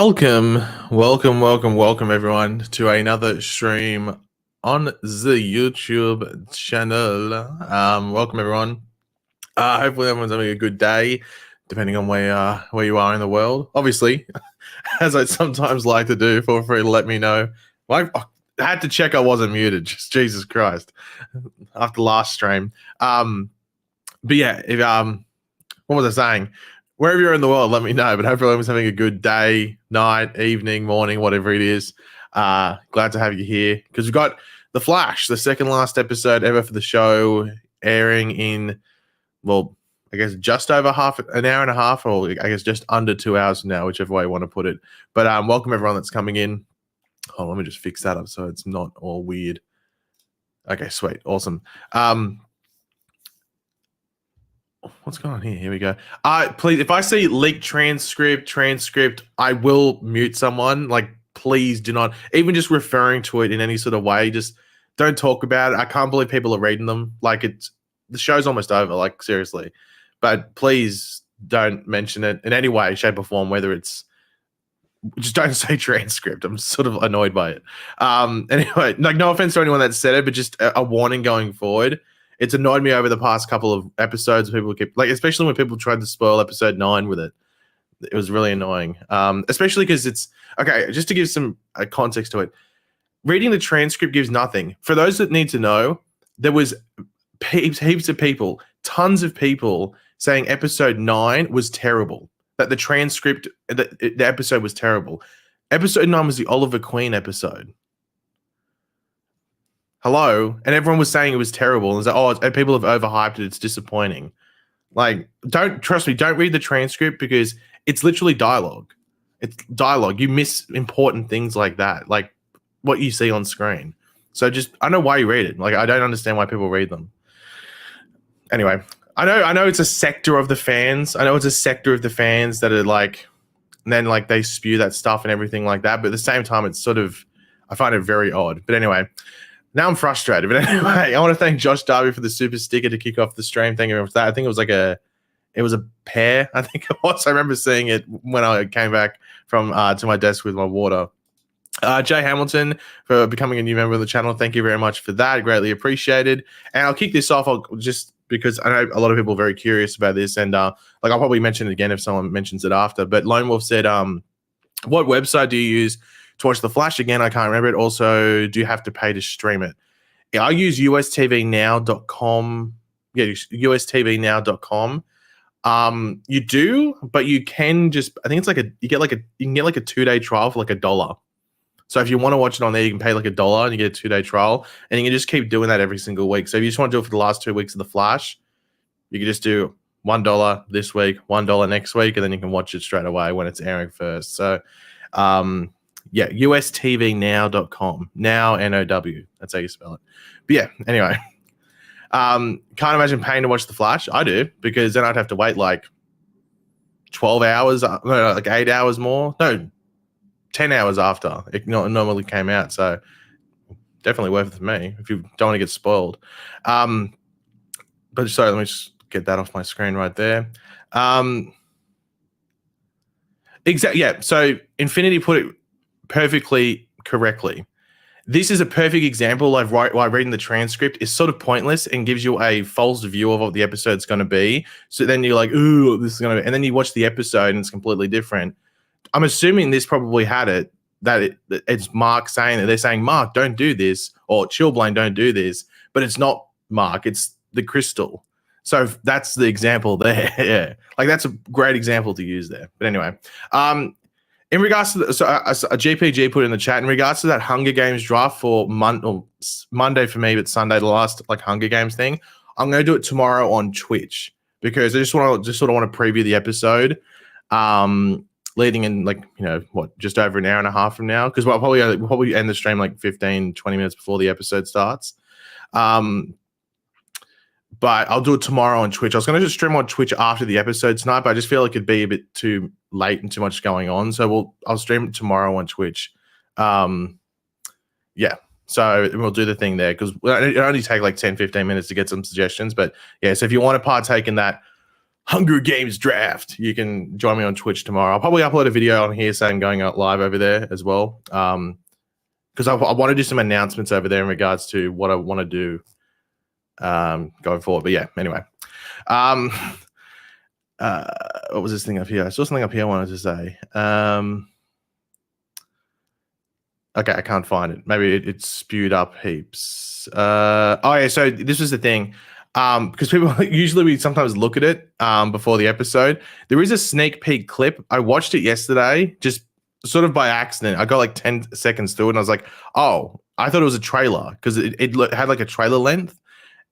Welcome everyone to another stream on the YouTube channel. Welcome everyone. Hopefully everyone's having a good day, depending on where you are in the world. Obviously, as I sometimes like to do, feel free to let me know. I had to check I wasn't muted. Just Jesus Christ, after last stream. But yeah, if what was I saying? Wherever you're in the world, let me know. But hopefully everyone's having a good day, night, evening, morning, whatever it is. Glad to have you here because we've got The Flash, the second last episode ever for the show, airing in, well, I guess just over an hour and a half, or I guess just under 2 hours now, whichever way you want to put it. But welcome everyone that's coming in. Oh, let me just fix that up so it's not all weird. Okay, sweet. Awesome. What's going on here? Here we go. Please, if I see leaked transcript, I will mute someone. Like, please do not, even just referring to it in any sort of way, just don't talk about it. I can't believe people are reading them. Like, the show's almost over, like, seriously. But please don't mention it in any way, shape, or form, whether it's, just don't say transcript. I'm sort of annoyed by it. Anyway, like, no offense to anyone that said it, but just a warning going forward. It's annoyed me over the past couple of episodes. People keep, like, especially when people tried to spoil episode 9 with it. It was really annoying. Especially because it's, okay, just to give some context to it. Reading the transcript gives nothing. For those that need to know, there was heaps of people, tons of people saying episode 9 was terrible. That the transcript, the episode was terrible. Episode 9 was the Oliver Queen episode. Hello, and everyone was saying it was terrible. And it's like, oh, people have overhyped it. It's disappointing. Like, don't read the transcript because it's literally dialogue. It's dialogue. You miss important things like that, like what you see on screen. So just, I don't know why you read it. Like, I don't understand why people read them. Anyway, I know it's a sector of the fans. I know it's a sector of the fans that are like, and then like they spew that stuff and everything like that. But at the same time, it's sort of, I find it very odd. But anyway. Now I'm frustrated. But anyway, I want to thank Josh Darby for the super sticker to kick off the stream. Thank you very much for that. I think it was a pear. I think it was. I remember seeing it when I came back from to my desk with my water. Jay Hamilton for becoming a new member of the channel. Thank you very much for that. Greatly appreciated. And I'll kick this off just because I know a lot of people are very curious about this. And like I'll probably mention it again if someone mentions it after. But Lone Wolf said, what website do you use to watch The Flash? Again, I can't remember it. Also, do you have to pay to stream it? Yeah, I use ustvnow.com. Yeah, ustvnow.com. You do, but you can just, I think it's like you can get like a 2-day trial for like $1. So if you want to watch it on there, you can pay like $1 and you get a 2-day trial, and you can just keep doing that every single week. So if you just want to do it for the last 2 weeks of The Flash, you can just do $1 this week, $1 next week, and then you can watch it straight away when it's airing first. So, yeah, ustvnow.com. Now, N-O-W. That's how you spell it. But yeah, anyway. Can't imagine paying to watch The Flash. I do, because then I'd have to wait like 12 hours, no, like 8 hours more. No, 10 hours after it normally came out. So definitely worth it for me if you don't want to get spoiled. But sorry, let me just get that off my screen right there. Exactly. Yeah. So Infinity put it perfectly correctly. This is a perfect example of why reading the transcript is sort of pointless and gives you a false view of what the episode's going to be. So then you're like, ooh, this is going to be, and then you watch the episode and it's completely different. I'm assuming this probably had it, that it's Mark saying that they're saying, Mark, don't do this, or Chillblain, don't do this. But it's not Mark, it's the Crystal. So that's the example there. Yeah. Like, that's a great example to use there. But anyway, in regards to a GPG put in the chat, in regards to that Hunger Games draft for Monday for me, but Sunday, the last like Hunger Games thing, I'm going to do it tomorrow on Twitch because I just sort of want to preview the episode, leading in like, you know, what, just over an hour and a half from now, because we'll probably end the stream like 15, 20 minutes before the episode starts. But I'll do it tomorrow on Twitch. I was going to just stream on Twitch after the episode tonight, but I just feel like it'd be a bit too late and too much going on. So I'll stream it tomorrow on Twitch. Yeah. So we'll do the thing there because it only take like 10, 15 minutes to get some suggestions. But yeah, so if you want to partake in that Hunger Games draft. You can join me on Twitch tomorrow. I'll probably upload a video on here saying going out live over there as well. Because I want to do some announcements over there in regards to what I want to do going forward. But yeah, anyway. What was this thing up here? I saw something up here I wanted to say. Okay, I can't find it. Maybe it spewed up heaps. Oh yeah, so this was the thing. Because people usually we sometimes look at it before the episode. There is a sneak peek clip. I watched it yesterday, just sort of by accident. I got like 10 seconds through it, and I was like, oh, I thought it was a trailer because it had like a trailer length.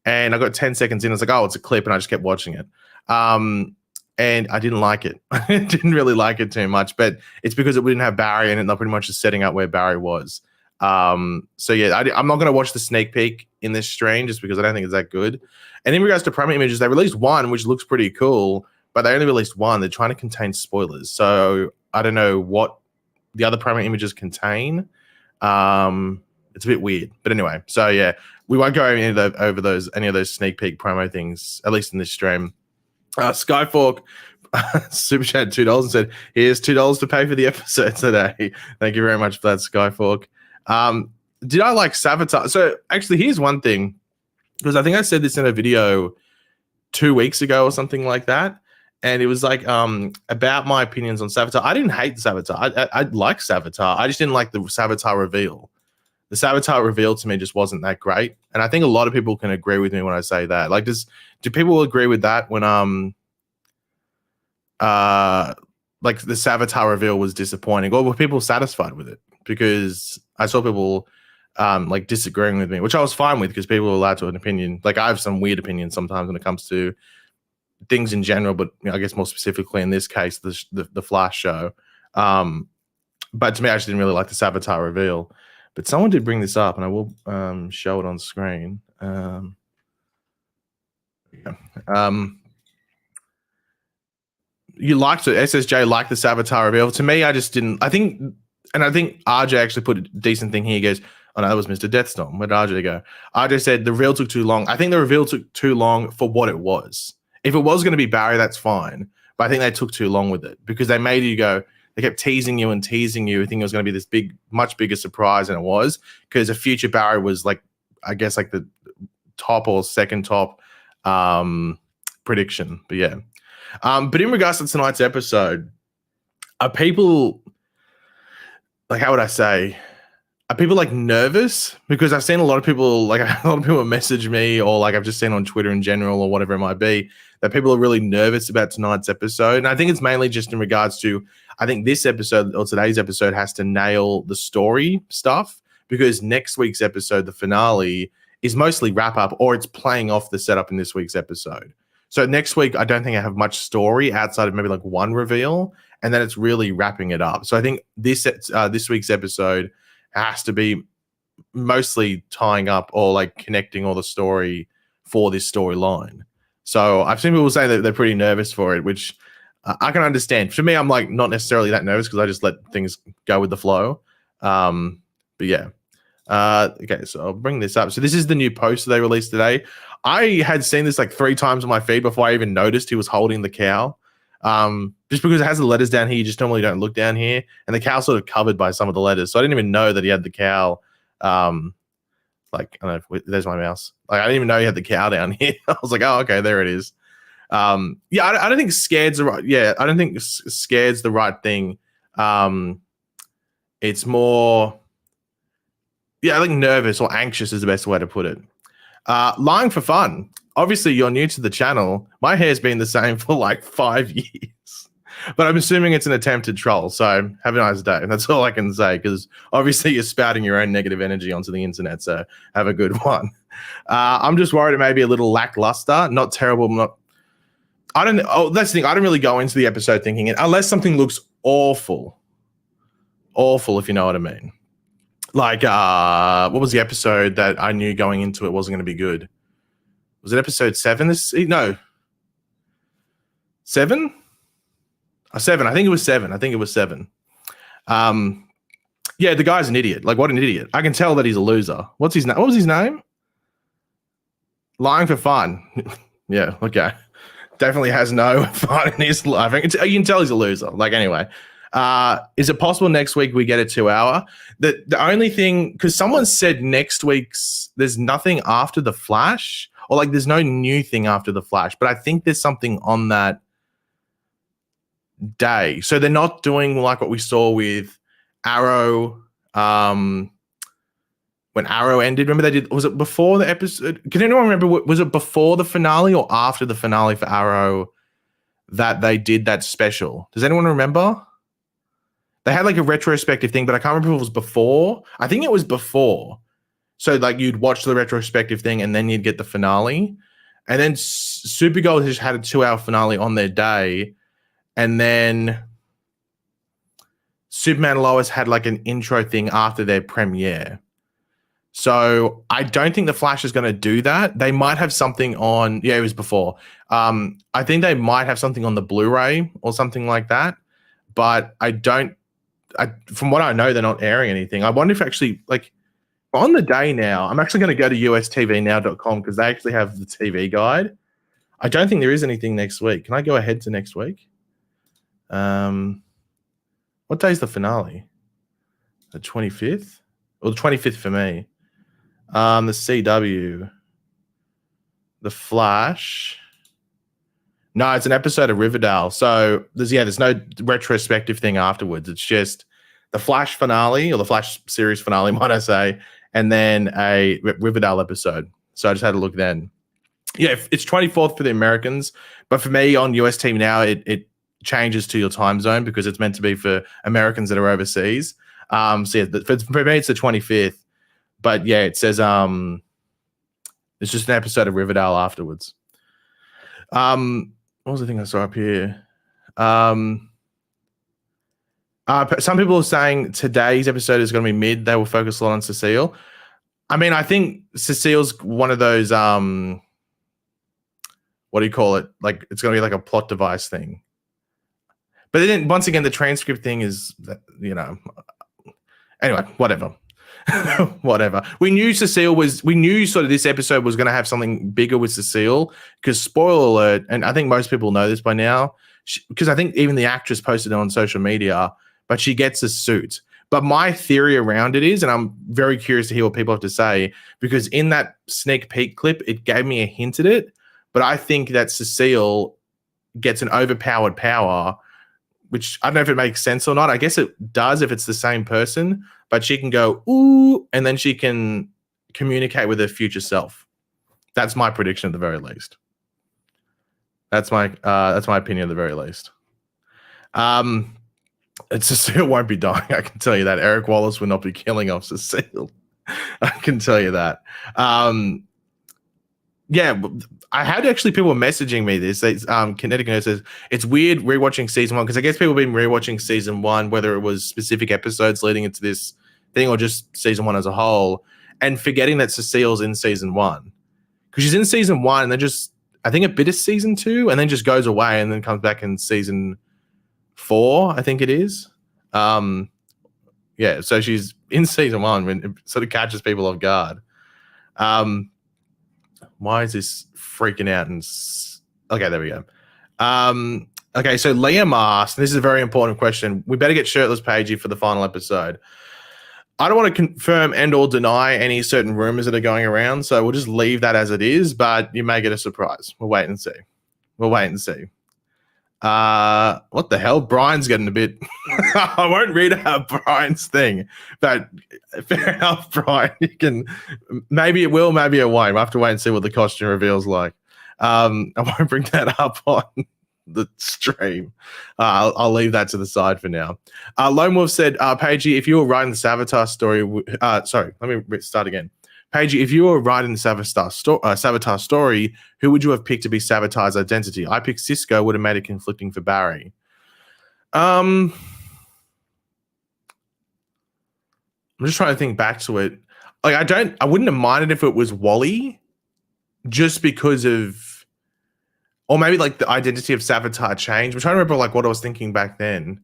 And I got 10 seconds in. I was like, oh, it's a clip, and I just kept watching it. And I didn't like it. I didn't really like it too much, but it's because it didn't have Barry in it, and they're pretty much just setting up where Barry was. So yeah, I'm not going to watch the sneak peek in this stream just because I don't think it's that good. And in regards to promo images, they released one, which looks pretty cool, but they only released one. They're trying to contain spoilers. So I don't know what the other promo images contain. It's a bit weird, but anyway. So yeah, we won't go over any of those sneak peek promo things, at least in this stream. Skyfork Superchat $2 and said, here's $2 to pay for the episode today. Thank you very much for that, Skyfork. Did I like Sabotage? So actually, here's one thing, because I think I said this in a video 2 weeks ago or something like that. And it was like about my opinions on Sabotage. I didn't hate Sabotage. I like Sabotage. I just didn't like the Sabotage reveal. The Sabotage reveal to me just wasn't that great. And I think a lot of people can agree with me when I say that. Like, do people agree with that when like the Sabotage reveal was disappointing, or were people satisfied with it? Because I saw people like disagreeing with me, which I was fine with because people are allowed to have an opinion. Like, I have some weird opinions sometimes when it comes to things in general, but you know, I guess more specifically in this case, the Flash show. But to me, I just didn't really like the Sabotage reveal. But someone did bring this up, and I will show it on screen. You liked it. SSJ liked the Sabotage reveal. To me, I just didn't. I think RJ actually put a decent thing here. He goes, oh no, that was Mr. Deathstorm. Where did RJ go? RJ said the reveal took too long. I think the reveal took too long for what it was. If it was going to be Barry, that's fine. But I think they took too long with it because they made you go, they kept teasing you and teasing you. I think it was going to be this big, much bigger surprise than it was, because a future Barry was like, I guess like the top or second top prediction. But yeah. But in regards to tonight's episode, are people, like, how would I say, are people like nervous? Because I've seen a lot of people, like a lot of people message me, or like I've just seen on Twitter in general or whatever it might be, that people are really nervous about tonight's episode. And I think it's mainly just in regards to, I think this episode or today's episode has to nail the story stuff, because next week's episode, the finale, is mostly wrap up, or it's playing off the setup in this week's episode. So next week, I don't think I have much story outside of maybe like one reveal, and then it's really wrapping it up. So I think this week's episode has to be mostly tying up or like connecting all the story for this storyline. So I've seen people say that they're pretty nervous for it, which I can understand. For me, I'm like not necessarily that nervous because I just let things go with the flow. But yeah. Okay, so I'll bring this up. So this is the new poster they released today. I had seen this like 3 times on my feed before I even noticed he was holding the cow. Just because it has the letters down here, you just normally don't look down here, and the cow's sort of covered by some of the letters. So I didn't even know that he had the cow. Like, I don't know, there's my mouse. Like, I didn't even know he had the cow down here. I was like, oh, okay, there it is. Yeah, I don't think scared's the right. Yeah, I don't think scared's the right thing. It's more, yeah, I think nervous or anxious is the best way to put it. Lying for fun. Obviously, you're new to the channel. My hair's been the same for like 5 years, but I'm assuming it's an attempted troll. So have a nice day. That's all I can say, because obviously you're spouting your own negative energy onto the internet. So have a good one. I'm just worried it may be a little lackluster, not terrible. I don't. Oh, that's the thing. I don't really go into the episode thinking it, unless something looks awful, if you know what I mean. Like, what was the episode that I knew going into it wasn't going to be good? Was it episode 7? No. 7? 7. I think it was 7. Yeah, the guy's an idiot. Like, what an idiot. I can tell that he's a loser. What's his name? What was his name? Lying for fun. Yeah, okay. Definitely has no fun in his life. You can tell he's a loser. Like, anyway. Is it possible next week we get a 2-hour? The only thing, because someone said next week's, there's nothing after the Flash, or like there's no new thing after the Flash, but I think there's something on that day. So they're not doing like what we saw with Arrow, when Arrow ended. Remember they did, was it before the episode? Can anyone remember, was it before the finale or after the finale for Arrow that they did that special? Does anyone remember? They had like a retrospective thing, but I can't remember if it was before. I think it was before. So like you'd watch the retrospective thing and then you'd get the finale. And then Supergirl just had a 2-hour finale on their day. And then Superman and Lois had like an intro thing after their premiere. So I don't think the Flash is going to do that. They might have something on, it was before. I think they might have something on the Blu-ray or something like that. But from what I know, they're not airing anything. I wonder if actually, like, on the day now, I'm actually going to go to ustvnow.com because they actually have the TV guide. I don't think there is anything next week. Can I go ahead to next week? What day is the finale? The 25th? Or the 25th for me. The CW. The Flash. No, it's an episode of Riverdale. So there's no retrospective thing afterwards. It's just the Flash finale, or the Flash series finale, might I say, and then a Riverdale episode. So I just had a look then. Yeah, it's 24th for the Americans, but for me on US TV Now, it changes to your time zone because it's meant to be for Americans that are overseas. So yeah, for me it's the 25th, but yeah, it says it's just an episode of Riverdale afterwards. What was the thing I saw up here? Some people are saying today's episode is going to be mid. They will focus a lot on Cecile. I mean, I think Cecile's one of those, what do you call it? Like, it's going to be like a plot device thing. But then, once again, the transcript thing is, anyway, whatever. Whatever. We knew sort of this episode was going to have something bigger with Cecile, because spoiler alert, and I think most people know this by now, because I think even the actress posted it on social media, but she gets a suit. But my theory around it is, and I'm very curious to hear what people have to say, because in that sneak peek clip, it gave me a hint at it, but I think that Cecile gets an overpowered power, which I don't know if it makes sense or not. I guess it does if it's the same person, but she can go, ooh, and then she can communicate with her future self. That's my prediction at the very least. That's my opinion at the very least. Cecile won't be dying, I can tell you that. Eric Wallace will not be killing off Cecile. I can tell you that. Yeah, I had actually people messaging me this. Connecticut says it's weird rewatching season 1, because I guess people have been rewatching season 1, whether it was specific episodes leading into this thing or just season 1 as a whole, and forgetting that Cecile's in season 1, because she's in season 1 and then just, I think, a bit of season 2 and then just goes away and then comes back in season 4, I think it is. Yeah, so she's in season 1 when it sort of catches people off guard. Why is this freaking out? Okay, there we go. Okay, so Liam asked, and this is a very important question. We better get shirtless Paigey for the final episode. I don't want to confirm and or deny any certain rumors that are going around, so we'll just leave that as it is, but you may get a surprise. We'll wait and see. What the hell? Brian's getting a bit... I won't read out Brian's thing, but fair enough, Brian. You can... Maybe it will, maybe it won't. We'll have to wait and see what the costume reveals like. I won't bring that up on the stream. I'll leave that to the side for now. Lone Wolf said, Paigey, if you were writing the Savitar story... sorry, let me start again. Paigey, if you were writing the Savitar story, who would you have picked to be Savitar's identity? I picked Cisco, would have made it conflicting for Barry. I'm just trying to think back to it. Like, I wouldn't have minded if it was Wally, just because of, or maybe like the identity of Savitar changed. I'm trying to remember like what I was thinking back then.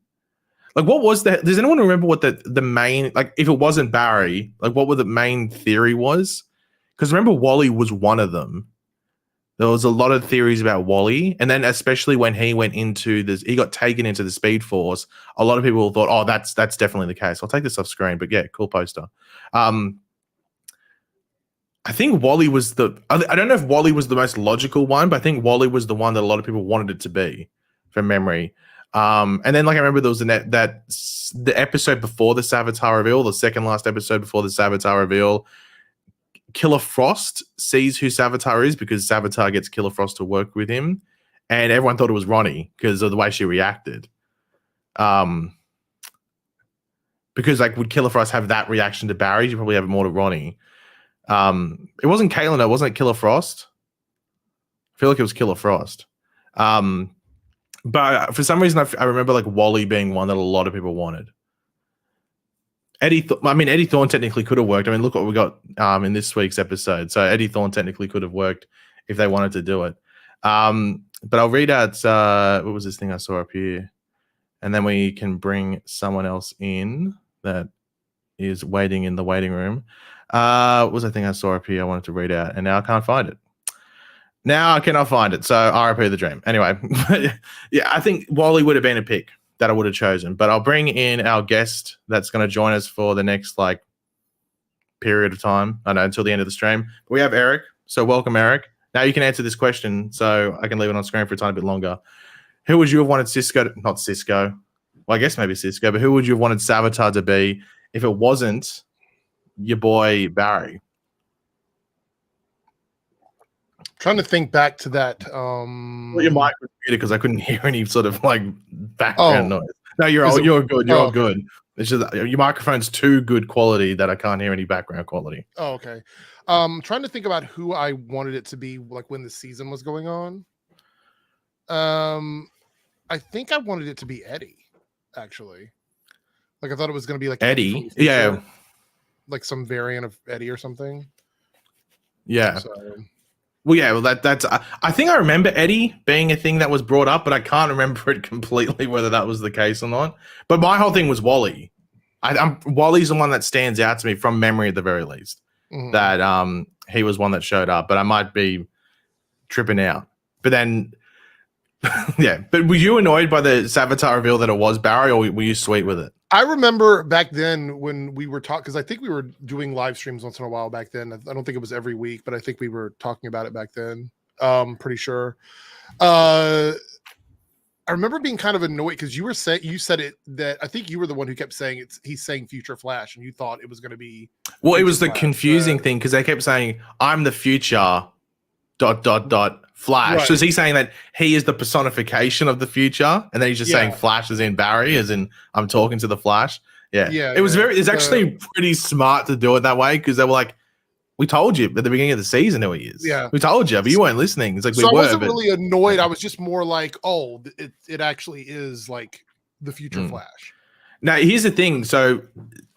Like, what was that? Does anyone remember what the main, like, if it wasn't Barry, like, what the main theory was? Because remember, Wally was one of them. there was a lot of theories about Wally, and then especially when he went into this, he got taken into the Speed Force. A lot of people thought, "Oh, that's definitely the case." I'll take this off screen, but yeah, cool poster. I think Wally was I don't know if Wally was the most logical one, but I think Wally was the one that a lot of people wanted it to be, from memory. And then, like, I remember there was the episode before the Savitar reveal, the second last episode before the Savitar reveal. Killer Frost sees who Savitar is because Savitar gets Killer Frost to work with him, and everyone thought it was Ronnie because of the way she reacted. Because, like, would Killer Frost have that reaction to Barry? You probably have it more to Ronnie. It wasn't Caitlin, though. Wasn't it Killer Frost? I feel like it was Killer Frost. But for some reason, I remember, like, Wally being one that a lot of people wanted. Eddie Thorne technically could have worked. I mean, look what we got in this week's episode. So Eddie Thorne technically could have worked if they wanted to do it. But I'll read out what was this thing I saw up here, and then we can bring someone else in that is waiting in the waiting room. What was the thing I saw up here I wanted to read out, and now I can't find it. Now I cannot find it. So RIP the dream. Anyway, yeah, I think Wally would have been a pick that I would have chosen, but I'll bring in our guest that's going to join us for the next, like, period of time. I know, until the end of the stream. We have Eric. So welcome, Eric. Now you can answer this question, so I can leave it on screen for a tiny bit longer. Who would you have wanted not Cisco? Well, I guess maybe Cisco, but who would you have wanted Savitar to be if it wasn't your boy Barry? Trying to think back to that. Well, your mic was muted because I couldn't hear any sort of, like, background noise. No, you're good. You're all good. It's just your microphone's too good quality that I can't hear any background quality. Oh, okay. Trying to think about who I wanted it to be, like, when the season was going on. I think I wanted it to be Eddie, actually. Like, I thought it was going to be like Eddie. Yeah. Like some variant of Eddie or something. Yeah. So. Well, yeah, well, that's. I think I remember Eddie being a thing that was brought up, but I can't remember it completely whether that was the case or not. But my whole thing was Wally. Wally's the one that stands out to me from memory, at the very least. Mm-hmm. That he was one that showed up, but I might be tripping out. But then, yeah. But were you annoyed by the Savitar reveal that it was Barry, or were you sweet with it? I remember back then when we were talking, because I think we were doing live streams once in a while back then. I don't think it was every week, but I think we were talking about it back then. Pretty sure. I remember being kind of annoyed because you said it, that I think you were the one who kept saying he's saying Future Flash, and you thought it was going to be. Well, it was the confusing thing because they kept saying I'm the future. ... Flash. Right. So is he saying that he is the personification of the future, and then he's just saying Flash is in Barry, as in I'm talking to the Flash? Yeah. It was it's actually pretty smart to do it that way, because they were like, we told you at the beginning of the season who he is. Yeah. We told you, but you weren't listening. It's like I wasn't really annoyed. I was just more like, oh, it actually is like the future Flash. Now, here's the thing. So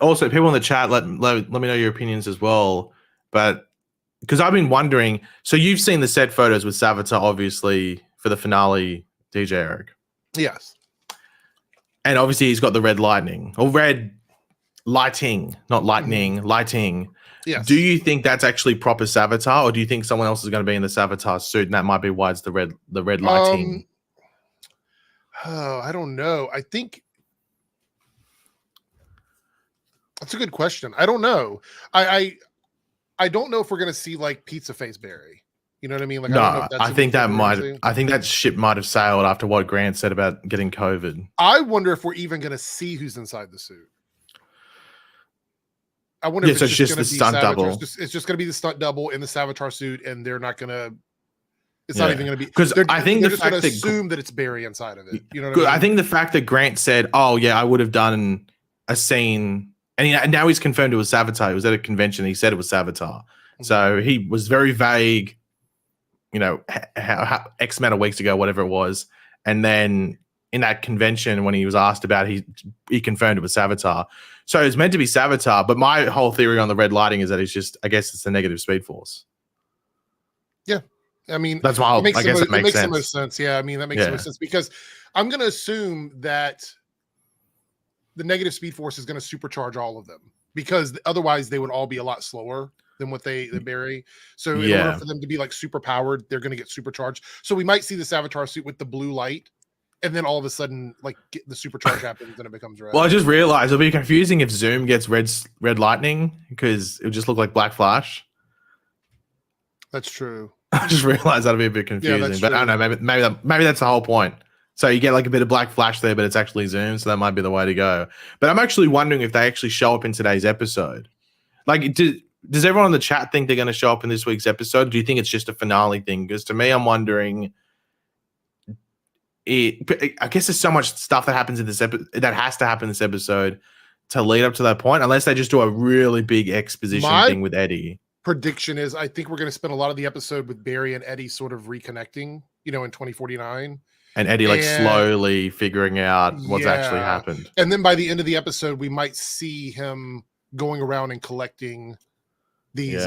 also, people in the chat, let me know your opinions as well. But because I've been wondering, so you've seen the set photos with Savitar, obviously, for the finale, DJ Eric. Yes. And obviously he's got the red lightning, or red lighting, not lightning, lighting. Yes. Do you think that's actually proper Savitar, or do you think someone else is going to be in the Savitar suit, and that might be why it's the red lighting? I don't know. I think that's a good question. I don't know. I don't know if we're going to see, like, Pizza Face Barry. You know what I mean? Like, no, I don't know if that's I think that might. I think that ship might have sailed after what Grant said about getting COVID. I wonder if we're even going to see who's inside the suit. I wonder if it's just going to be stunt double. It's just going to be the stunt double in the Savitar suit, and they're not going to. It's not even going to be, because I think they're just going to assume that it's Barry inside of it. You know what I mean? I think the fact that Grant said, "Oh yeah, I would have done a scene." And now he's confirmed it was Savitar. He was at a convention. He said it was Savitar. So he was very vague, you know, how X amount of weeks ago, whatever it was. And then in that convention, when he was asked about it, he confirmed it was Savitar. So it's meant to be Savitar. But my whole theory on the red lighting is that it's just, I guess it's the negative Speed Force. Yeah. I mean, that's my whole, I guess it makes sense. So much sense. Yeah. I mean, that makes so much sense, because I'm going to assume that the negative Speed Force is going to supercharge all of them, because otherwise they would all be a lot slower. than what they Barry. So in order Yeah. for them to be like super powered, they're going to get supercharged. So we might see the Savitar suit with the blue light, and then all of a sudden, like the supercharge happens and it becomes red. Well, I just realized it'll be confusing if Zoom gets red lightning because it would just look like Black Flash. That's true. I just realized that'd be a bit confusing, but I don't know. Maybe that's the whole point. So you get like a bit of Black Flash there, but it's actually Zoom, so that might be the way to go. But I'm actually wondering if they actually show up in today's episode. Like, does everyone in the chat think they're going to show up in this week's episode? Do you think it's just a finale thing? Because to me, I'm wondering. I guess there's so much stuff that happens in this that has to happen in this episode to lead up to that point, unless they just do a really big exposition thing with Eddie. Prediction is I think we're going to spend a lot of the episode with Barry and Eddie sort of reconnecting, in 2049. And Eddie like slowly figuring out what's actually happened. And then by the end of the episode, we might see him going around and collecting these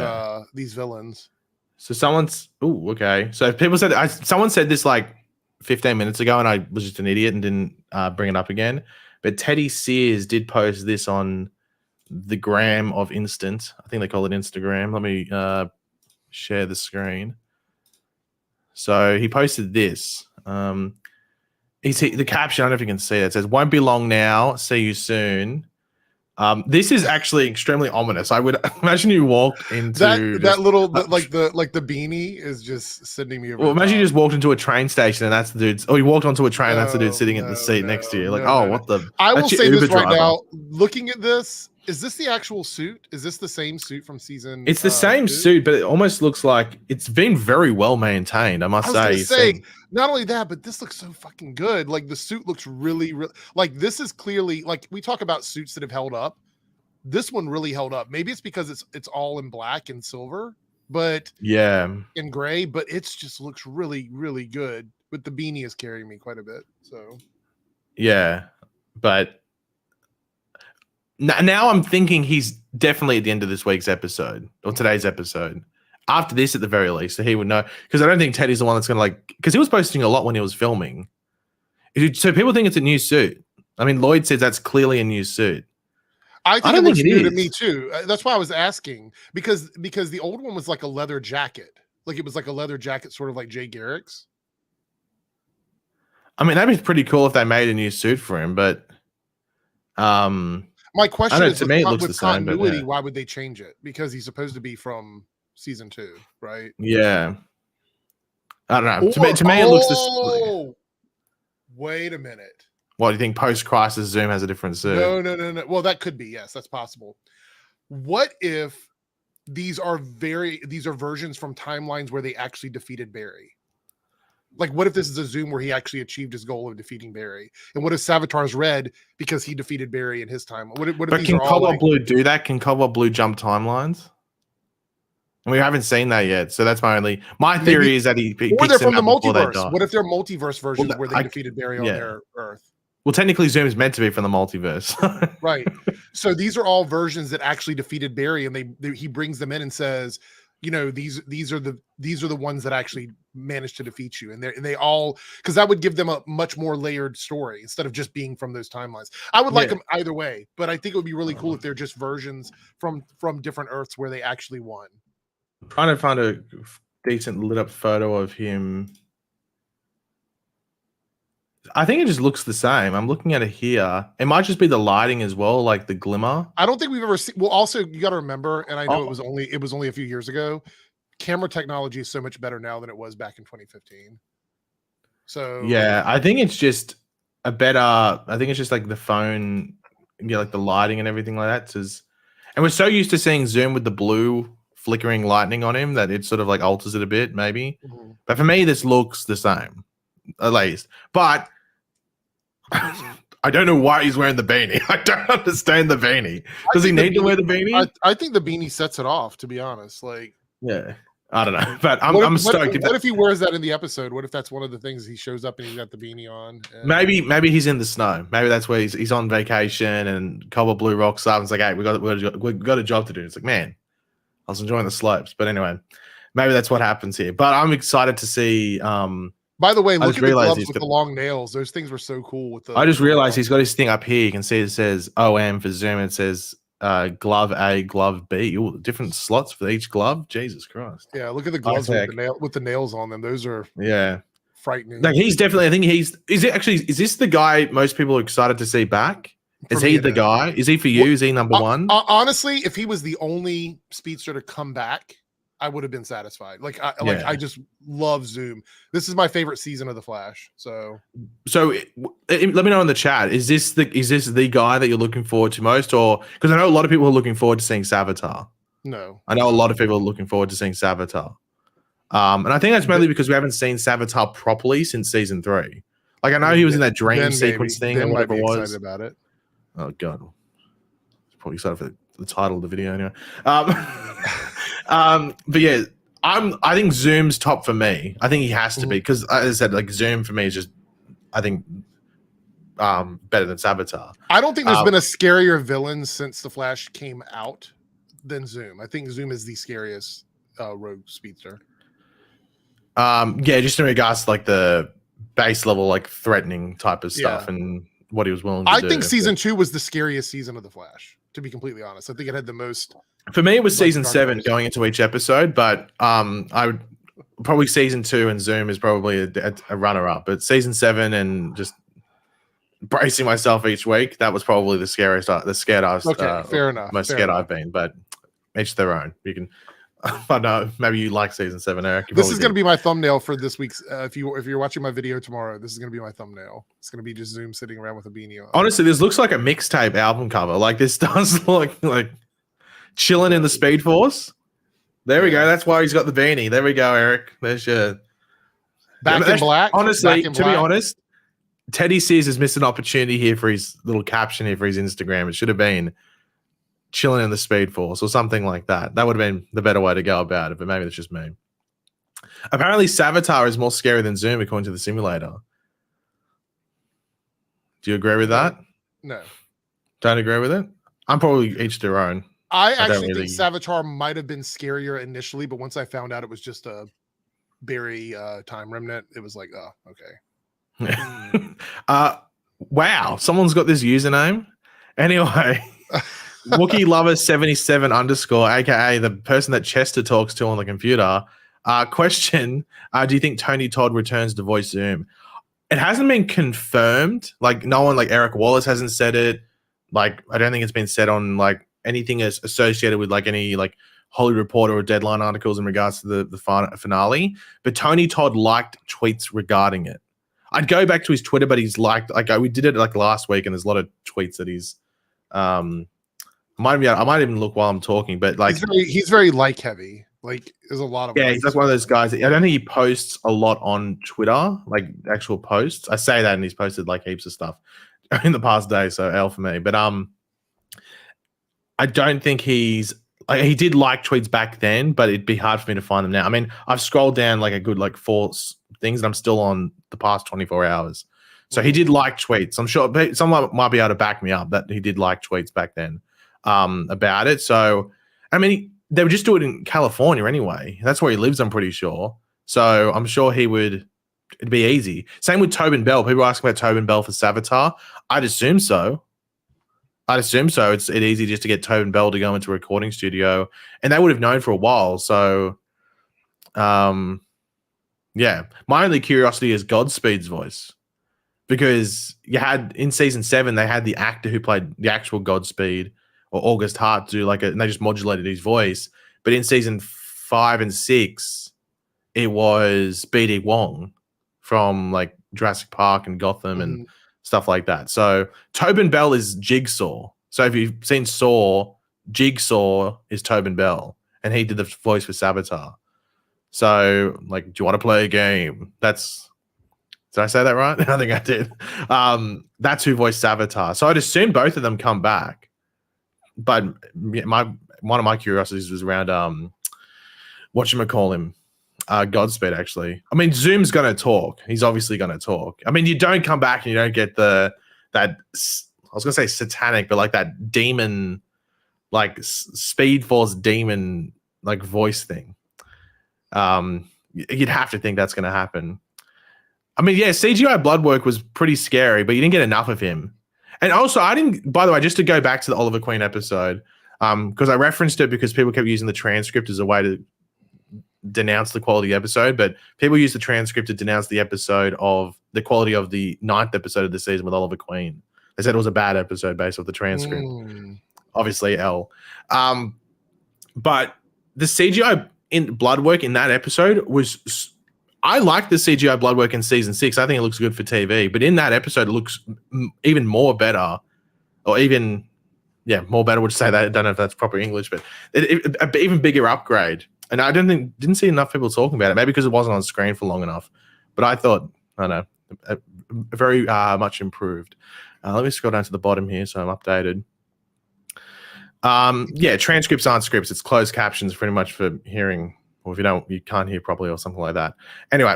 villains. So okay. So people said someone said this like 15 minutes ago, and I was just an idiot and didn't bring it up again. But Teddy Sears did post this on the gram of Instant. I think they call it Instagram. Let me share the screen. So he posted this. The caption, I don't know if you can see it. It says, "Won't be long now. See you soon." This is actually extremely ominous. I would imagine you walked into that little like the beanie is just sending me over. Well, imagine you just walked into a train station and that's the dude. Oh, you walked onto a train and that's the dude sitting in the seat next to you. Like, what the? I will say this right now. Looking at this, is this the actual suit? Is this the same suit from season? It's the same suit, but it almost looks like it's been very well maintained. I must say. Not only that, but this looks so fucking good. Like the suit looks really, really like this is clearly like we talk about suits that have held up. This one really held up. Maybe it's because it's all in black and silver, but in gray. But it's just looks really, really good. But the beanie is carrying me quite a bit. So but now I'm thinking he's definitely at the end of this week's episode or today's episode. After this, at the very least, so he would know. Because I don't think Teddy's the one that's going to because he was posting a lot when he was filming. So people think it's a new suit. I mean, Lloyd says that's clearly a new suit. I think it looks new to me too. That's why I was asking because the old one was like a leather jacket. Like it was like a leather jacket, sort of like Jay Garrick's. I mean, that'd be pretty cool if they made a new suit for him, but my question is, to me, it looks the same. Continuity, why would they change it? Because he's supposed to be from season 2, right? Yeah. I don't know. To me, it looks the same. Wait a minute. What do you think? Post-crisis Zoom has a different suit? No. Well, that could be. Yes, that's possible. What if these are versions from timelines where they actually defeated Barry? Like, what if this is a Zoom where he actually achieved his goal of defeating Barry? And what if Savitar's red because he defeated Barry in his time? What if can Cobalt Blue do that? Can Cobalt Blue jump timelines? We haven't seen that yet, so that's my theory is that he or they're from the multiverse. What if they're multiverse versions where they defeated Barry on their Earth? Well, technically, Zoom is meant to be from the multiverse, right? So these are all versions that actually defeated Barry, and he brings them in and says, these are the ones that actually managed to defeat you, and they all, because that would give them a much more layered story instead of just being from those timelines. I would like them either way, but I think it would be really cool if they're just versions from different Earths where they actually won. I'm trying to find a decent lit up photo of him. I think it just looks the same. I'm looking at it here. It might just be the lighting as well, like the glimmer. I don't think we've ever seen. Well, also you got to remember, and I know it was only a few years ago. Camera technology is so much better now than it was back in 2015. So yeah, I think it's just a better. I think it's just like the phone, like the lighting and everything like that. And we're so used to seeing Zoom with the blue flickering lightning on him that it sort of like alters it a bit, maybe. Mm-hmm. But for me, this looks the same, at least. But I don't know why he's wearing the beanie. I don't understand the beanie. Does he need to wear the beanie? I think the beanie sets it off, to be honest. Like, yeah, I don't know. But I'm stoked. What if he wears that in the episode? What if that's one of the things he shows up and he's got the beanie on? Maybe he's in the snow. Maybe that's where he's on vacation and Cobalt Blue rocks up and it's like, hey, we got a job to do. It's like, man, I was enjoying the slopes. But anyway, maybe that's what happens here. But I'm excited to see. By the way, look at the gloves with the long nails. Those things were so cool. I just realized he's got his thing up here. You can see it says OM for Zoom. It says glove A, glove B. Ooh, different slots for each glove. Jesus Christ. Yeah, look at the gloves with the nails on them. Those are frightening. Like he's definitely. I think he's. Is this the guy most people are excited to see back? Is he the guy? Is he for you? Is he number one? Honestly, if he was the only speedster to come back, I would have been satisfied. I just love Zoom. This is my favorite season of The Flash. So let me know in the chat. Is this the guy that you're looking forward to most, or because I know a lot of people are looking forward to seeing Savitar. No, I know a lot of people are looking forward to seeing Savitar. And I think that's mainly because we haven't seen Savitar properly since season 3. Like I know he was in that dream sequence thing or whatever it was. Excited about it. Oh god, probably excited for the title of the video anyway. But yeah, I think Zoom's top for me. I think he has to be because, as I said, like Zoom for me is just, I think, better than Savitar. I don't think there's been a scarier villain since the Flash came out than Zoom. I think Zoom is the scariest rogue speedster. Yeah, just in regards to like the base level, like threatening type of stuff and what he was willing to do. I think season 2 was the scariest season of the Flash. To be completely honest, I think it had the most. For me, it was season 7 going into each episode, but I would probably season 2 and Zoom is probably a runner-up. But season 7 and just bracing myself each week, that was probably the scared I've fair enough. Most scared I've been, but each their own. You can. I know maybe you like season 7, Eric. This is going to be my thumbnail for this week's. If you're watching my video tomorrow, this is going to be my thumbnail. It's going to be just Zoom sitting around with a beanie on. Honestly, this looks like a mixtape album cover. Like this does look like chilling in the Speed Force. There we go. That's why he's got the beanie. There we go, Eric. There's your back in black. Honestly, to be honest, Teddy Sears has missed an opportunity here for his little caption here for his Instagram. It should have been chilling in the Speed Force or something like that. That would have been the better way to go about it, but maybe that's just me. Apparently, Savitar is more scary than Zoom, according to the simulator. Do you agree with that? No. Don't agree with it? I'm probably each their own. I actually think Savitar might have been scarier initially, but once I found out it was just a Barry time remnant, it was like, oh, okay. Wow, someone's got this username. Anyway, Wookie Lover 77 _, aka the person that Chester talks to on the computer. Question: do you think Tony Todd returns to voice Zoom? It hasn't been confirmed. Like no one, like Eric Wallace hasn't said it. Like I don't think it's been said on like anything as associated with like any like Hollywood Reporter or Deadline articles in regards to the finale. But Tony Todd liked tweets regarding it. I'd go back to his Twitter, but he's liked like we did it like last week, and there's a lot of tweets that he's. I might even look while I'm talking, but like he's very like heavy. Like there's a lot of he's like one of those guys. I don't think he posts a lot on Twitter, like actual posts. I say that, and he's posted like heaps of stuff in the past day, so L for me. But I don't think he's like he did like tweets back then, but it'd be hard for me to find them now. I mean, I've scrolled down like a good like 4 things, and I'm still on the past 24 hours. So he did like tweets. I'm sure someone might be able to back me up that he did like tweets back then about it. So I mean, they would just do it in California anyway. That's where he lives, I'm pretty sure. So I'm sure it'd be easy. Same with Tobin Bell. People ask about Tobin Bell for Savitar. I'd assume so. It's easy just to get Tobin Bell to go into a recording studio, and they would have known for a while. So, yeah. My only curiosity is Godspeed's voice, because you had in season 7 they had the actor who played the actual Godspeed or August Hart do and they just modulated his voice. But in season 5 and 6, it was BD Wong from like Jurassic Park and Gotham and stuff like that. So Tobin Bell is Jigsaw. So if you've seen Saw, Jigsaw is Tobin Bell, and he did the voice for Savitar. So like, do you want to play a game? Did I say that right? I think I did. That's who voiced Savitar. So I'd assume both of them come back. But one of my curiosities was around whatchamacallhim, Godspeed, actually. I mean, Zoom's going to talk. He's obviously going to talk. I mean, you don't come back and you don't get that I was going to say satanic, but like that demon, like Speed Force demon, like voice thing. You'd have to think that's going to happen. I mean, yeah, CGI blood work was pretty scary, but you didn't get enough of him. And also, I didn't. By the way, just to go back to the Oliver Queen episode, because I referenced it because people kept using the transcript as a way to denounce the quality of the episode, but people use the transcript to denounce the quality of the 9th episode of the season with Oliver Queen. They said it was a bad episode based off the transcript. Obviously, L. But the CGI in blood work in that episode was. I like the CGI blood work in season 6. I think it looks good for TV, but in that episode, it looks even more better, or even, more better would say that. I don't know if that's proper English, but an even bigger upgrade. And I didn't see enough people talking about it, maybe because it wasn't on screen for long enough. But I thought, I don't know, very much improved. Let me scroll down to the bottom here so I'm updated. Transcripts aren't scripts. It's closed captions pretty much for hearing. Or if you can't hear properly or something like that. Anyway,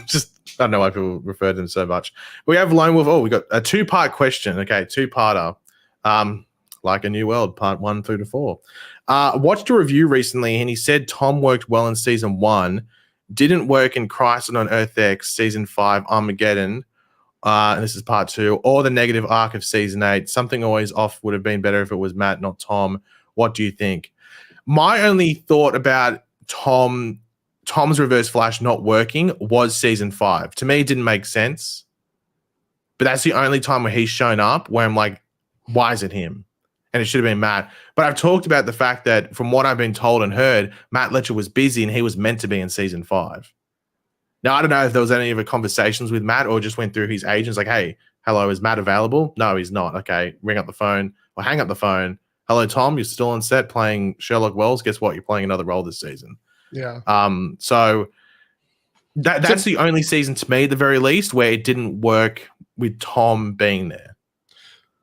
just I don't know why people refer to them so much. We have Lone Wolf. Oh, we got a 2-part question. Okay, 2-parter. Like a New World, part 1 through to 4. Watched a review recently, and he said Tom worked well in season 1, didn't work in Crisis on Earth X, season 5, Armageddon. And this is part 2, or the negative arc of season 8. Something always off would have been better if it was Matt, not Tom. What do you think? My only thought about Tom's Reverse Flash not working was season 5. To me, it didn't make sense. But that's the only time where he's shown up where I'm like, why is it him? And it should have been Matt. But I've talked about the fact that from what I've been told and heard, Matt Letcher was busy and he was meant to be in season 5. Now, I don't know if there was any of the conversations with Matt or just went through his agents like, hey, hello, is Matt available? No, he's not. Okay, ring up the phone or hang up the phone. Hello, Tom, you're still on set playing Sherlock Wells. Guess what? You're playing another role this season. Yeah. So that's the only season to me, at the very least, where it didn't work with Tom being there.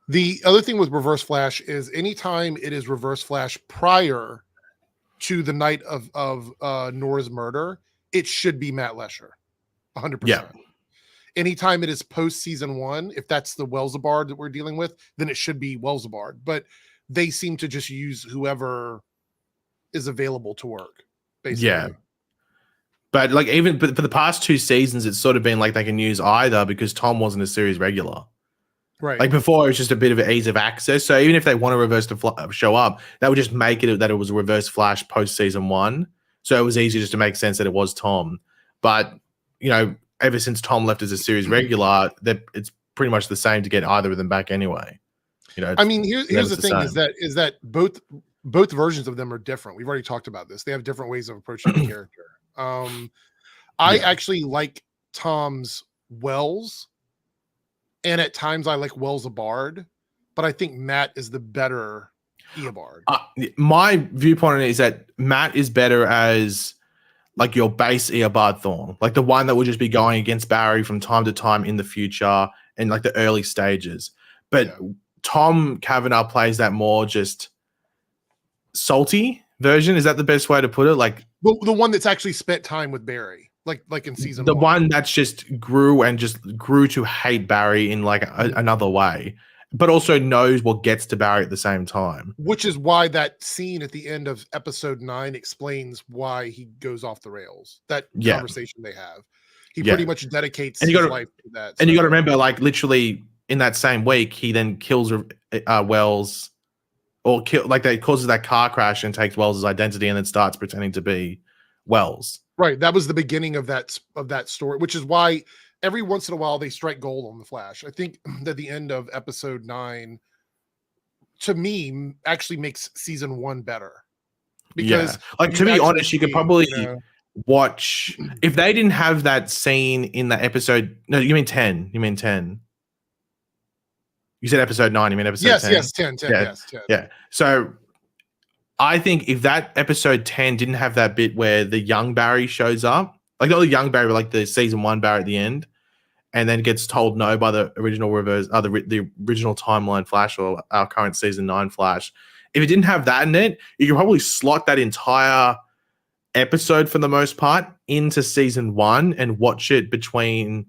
The other thing with Reverse Flash is anytime it is Reverse Flash prior to the night of Nora's murder, it should be Matt Lesher, 100%. Yeah. Anytime it is post season 1, if that's the Wellsabard that we're dealing with, then it should be Wellsabard. But they seem to just use whoever is available to work, basically. Yeah. But but for the past 2 seasons, it's sort of been like they can use either because Tom wasn't a series regular. Right. Like before, it was just a bit of an ease of access. So even if they want to reverse to show up, that would just make it that it was a Reverse Flash post season 1. So it was easy just to make sense that it was Tom. But, ever since Tom left as a series regular, that it's pretty much the same to get either of them back anyway. I mean, here's the thing: is that both versions of them are different. We've already talked about this. They have different ways of approaching the character. I actually like Tom's Wells, and at times I like Wells Abard, but I think Matt is the better Eobard. My viewpoint on it is that Matt is better as like your base Eobard Thorn, like the one that will just be going against Barry from time to time in the future and like the early stages. But Tom Cavanaugh plays that more just salty version. Is that the best way to put it? Like the one that's actually spent time with Barry, like in season 1. The one that's just grew to hate Barry in like another way, but also knows what gets to Barry at the same time. Which is why that scene at the end of episode 9 explains why he goes off the rails. That conversation they have. He pretty much dedicates his life to that. And you got to remember, like literally in that same week, he then kills Wells, or causes that car crash and takes Wells' identity and then starts pretending to be Wells. Right. That was the beginning of that story, which is why every once in a while they strike gold on the Flash. I think that the end of episode 9, to me, actually makes season 1 better. Because to be honest, you could probably watch if they didn't have that scene in that episode. No, you mean 10. You mean 10. You said episode 9. You mean episode 10? Yes, 10. Yes, 10. Yeah. So I think if that episode 10 didn't have that bit where the young Barry shows up, like not the young Barry, but like the season 1 Barry at the end, and then gets told no by the original the original timeline Flash or our current season 9 Flash. If it didn't have that in it, you could probably slot that entire episode for the most part into season 1 and watch it between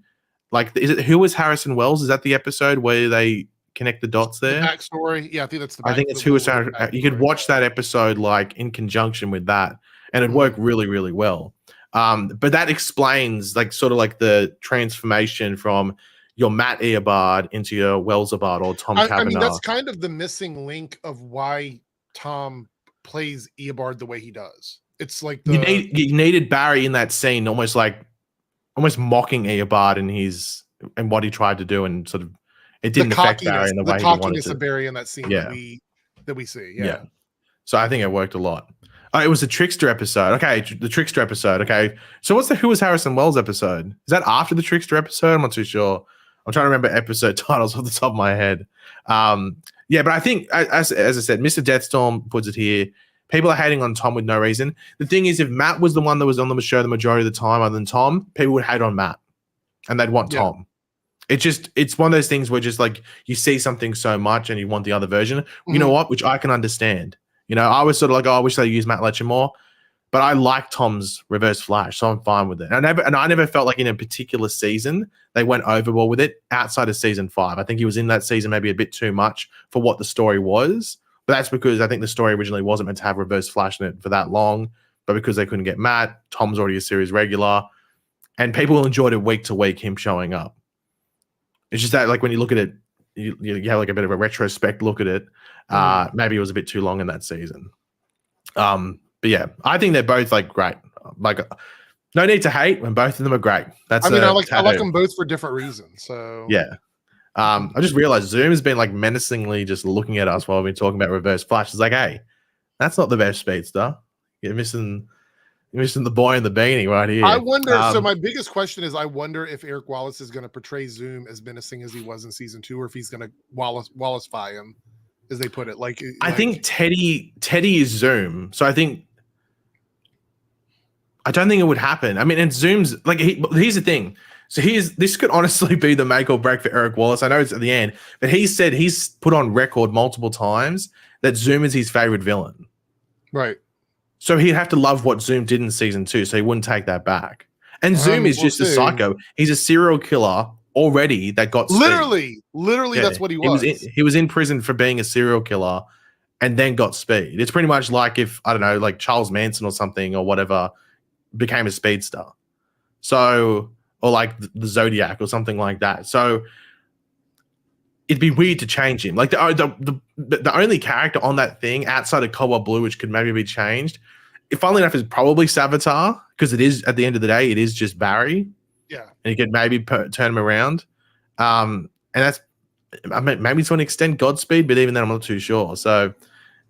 who was Harrison Wells? Is that the episode where they connect the dots there? The backstory. Yeah, I think that's I think it's who was Harrison. You could watch that episode like in conjunction with that, and it'd work really, really well. But that explains like sort of like the transformation from your Matt Eobard into your Welzabard or Tom I Cavanagh. mean, that's kind of the missing link of why Tom plays Eobard the way he does. It's like you needed Barry in that scene, almost mocking Eobard and what he tried to do, and sort of it didn't affect Barry in the way he wanted to. Of Barry in that scene that we see. Yeah. So I think it worked a lot. It was the Trickster episode. Okay, the Trickster episode. Okay, so what's the Who Was Harrison Wells episode? Is that after the Trickster episode? I'm not too sure. I'm trying to remember episode titles off the top of my head. Yeah, but I think, as I said, Mr. Deathstorm puts it here. People are hating on Tom with no reason. The thing is, if Matt was the one that was on the show the majority of the time other than Tom, people would hate on Matt and they'd want Tom. It's one of those things where just like you see something so much and you want the other version. Mm-hmm. You know what? Which I can understand. You know, I was sort of like, oh, I wish they used Matt Letcher more, but I like Tom's Reverse Flash, so I'm fine with it. And I never felt like in a particular season they went overboard with it outside of season 5. I think he was in that season maybe a bit too much for what the story was, but that's because I think the story originally wasn't meant to have Reverse Flash in it for that long, but because they couldn't get Matt, Tom's already a series regular, and people enjoyed it week to week, him showing up. It's just that, like, when you look at it, you have like a bit of a retrospect look at it. Maybe it was a bit too long in that season. But yeah, I think they're both like great. Like, no need to hate when both of them are great. That's I like them both for different reasons. So yeah. I just realized Zoom has been like menacingly just looking at us while we've been talking about Reverse Flash. It's like, hey, that's not the best speedster. You're missing the boy in the beanie right here. I wonder. So my biggest question is, I wonder if Eric Wallace is going to portray Zoom as menacing as he was in season 2, or if he's going to Wallace-fy him, as they put it. I think Teddy is Zoom. So I don't think it would happen. I mean, and Zoom's like, here's the thing. So this could honestly be the make or break for Eric Wallace. I know it's at the end, but he said he's put on record multiple times that Zoom is his favorite villain. Right. So he'd have to love what Zoom did in season 2, so he wouldn't take that back. And Zoom is just a psycho. He's a serial killer already that got speed. Literally, that's what he was. He was in prison for being a serial killer and then got speed. It's pretty much like if, I don't know, like Charles Manson or something or whatever became a speedster. So, or like the Zodiac or something like that. So it'd be weird to change him. Like the only character on that thing outside of Cobalt Blue, which could maybe be changed, funnily enough, is probably Savitar, because it is, at the end of the day, it is just Barry. Yeah. And you could maybe turn him around. And that's, I mean, maybe to an extent Godspeed, but even then I'm not too sure. So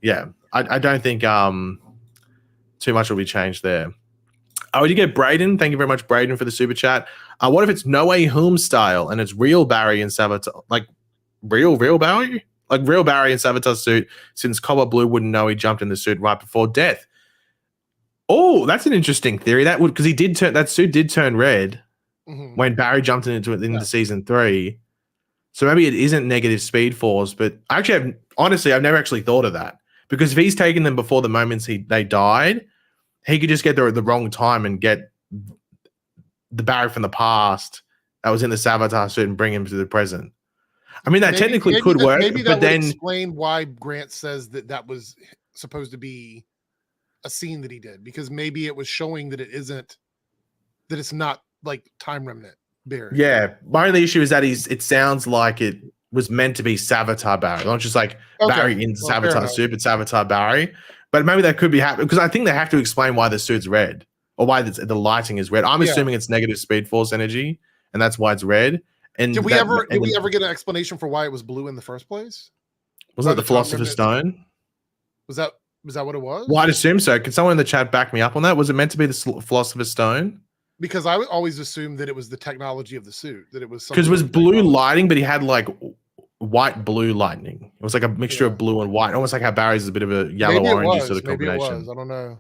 yeah, I don't think too much will be changed there. Oh, did you get Braden? Thank you very much, Braden, for the super chat. What if it's No Way Home style and it's real Barry and Savitar, like real Barry? Like real Barry in Savitar's suit, since Cobalt Blue wouldn't know he jumped in the suit right before death. Oh, that's an interesting theory. That would, because that suit did turn red when Barry jumped into it into season 3. So maybe it isn't negative speed force, but actually, I've never actually thought of that, because if he's taken them before the moments they died, he could just get there at the wrong time and get the Barry from the past that was in the Savitar suit and bring him to the present. I mean, that technically could work, but then explain why Grant says that was supposed to be a scene that he did, because maybe it was showing that it's not like Time Remnant Barry. Yeah, my only issue is that it sounds like it was meant to be Savitar Barry, not just like Barry in Savitar suit, but Savitar Barry. But maybe that could be happening, because I think they have to explain why the suit's red or why the lighting is red. I'm assuming it's negative speed force energy, and that's why it's red. And did we ever get an explanation for why it was blue in the first place? Was that the Philosopher's Stone? Was that what it was? Well, I'd assume so. Can someone in the chat back me up on that? Was it meant to be the Philosopher's Stone? Because I would always assume that it was the technology of the suit, that it was because it was blue lighting, but he had like white blue lightning. It was like a mixture of blue and white, almost like how Barry's is a bit of a yellow orangey sort of combination. Maybe it was. I don't know.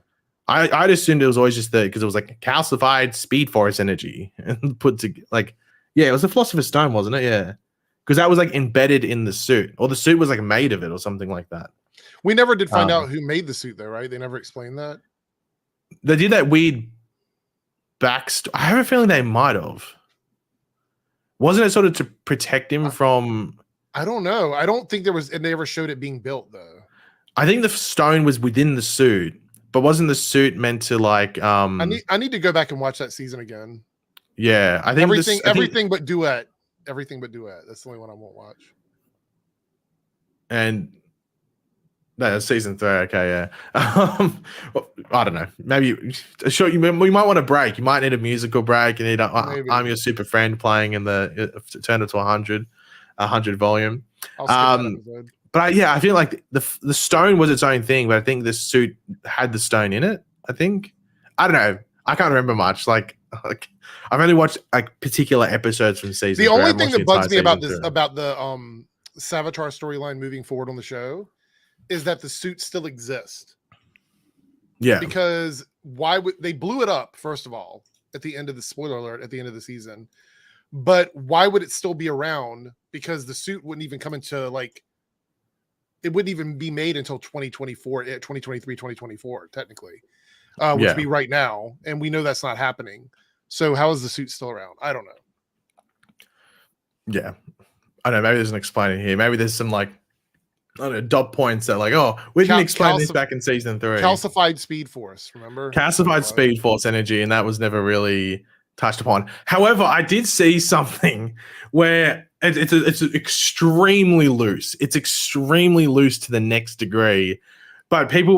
I'd assumed it was always just because it was like calcified speed force energy and put to like, yeah, it was the Philosopher's Stone, wasn't it? Yeah, because that was like embedded in the suit, or the suit was like made of it, or something like that. We never did find out who made the suit, though, right? They never explained that. They did that weird backstory. I have a feeling they might have. Wasn't it sort of to protect him from? I don't know. I don't think there was, and they ever showed it being built, though. I think the stone was within the suit, but wasn't the suit meant to like? I need to go back and watch that season again. Yeah, I think everything but Duet Everything But Duet. That's the only one I won't watch. And no, season 3. Okay, yeah. Well, I don't know. Maybe sure we might want a break. You might need a musical break. You need I'm Your Super Friend playing in the turn it to 100 volume. I'll skip that episode. But yeah, I feel like the stone was its own thing, but I think the suit had the stone in it. I think. I don't know. I can't remember much. Like I've only watched like particular episodes from season. The only thing that bugs me about this about the Savitar storyline moving forward on the show is that the suit still exists. Yeah. Because why would they blew it up, first of all, at the end of the spoiler alert, at the end of the season. But why would it still be around? Because the suit wouldn't even come into it wouldn't even be made until 2024, 2023, 2024, technically. Which would be right now. And we know that's not happening. So how is the suit still around? I don't know. Yeah. I don't know. Maybe there's an explainer here. Maybe there's some I don't know, dot points that we didn't explain this back in season 3. Calcified Speed Force, remember? Calcified Speed Force energy, and that was never really touched upon. However, I did see something where it's extremely loose. It's extremely loose to the next degree. But people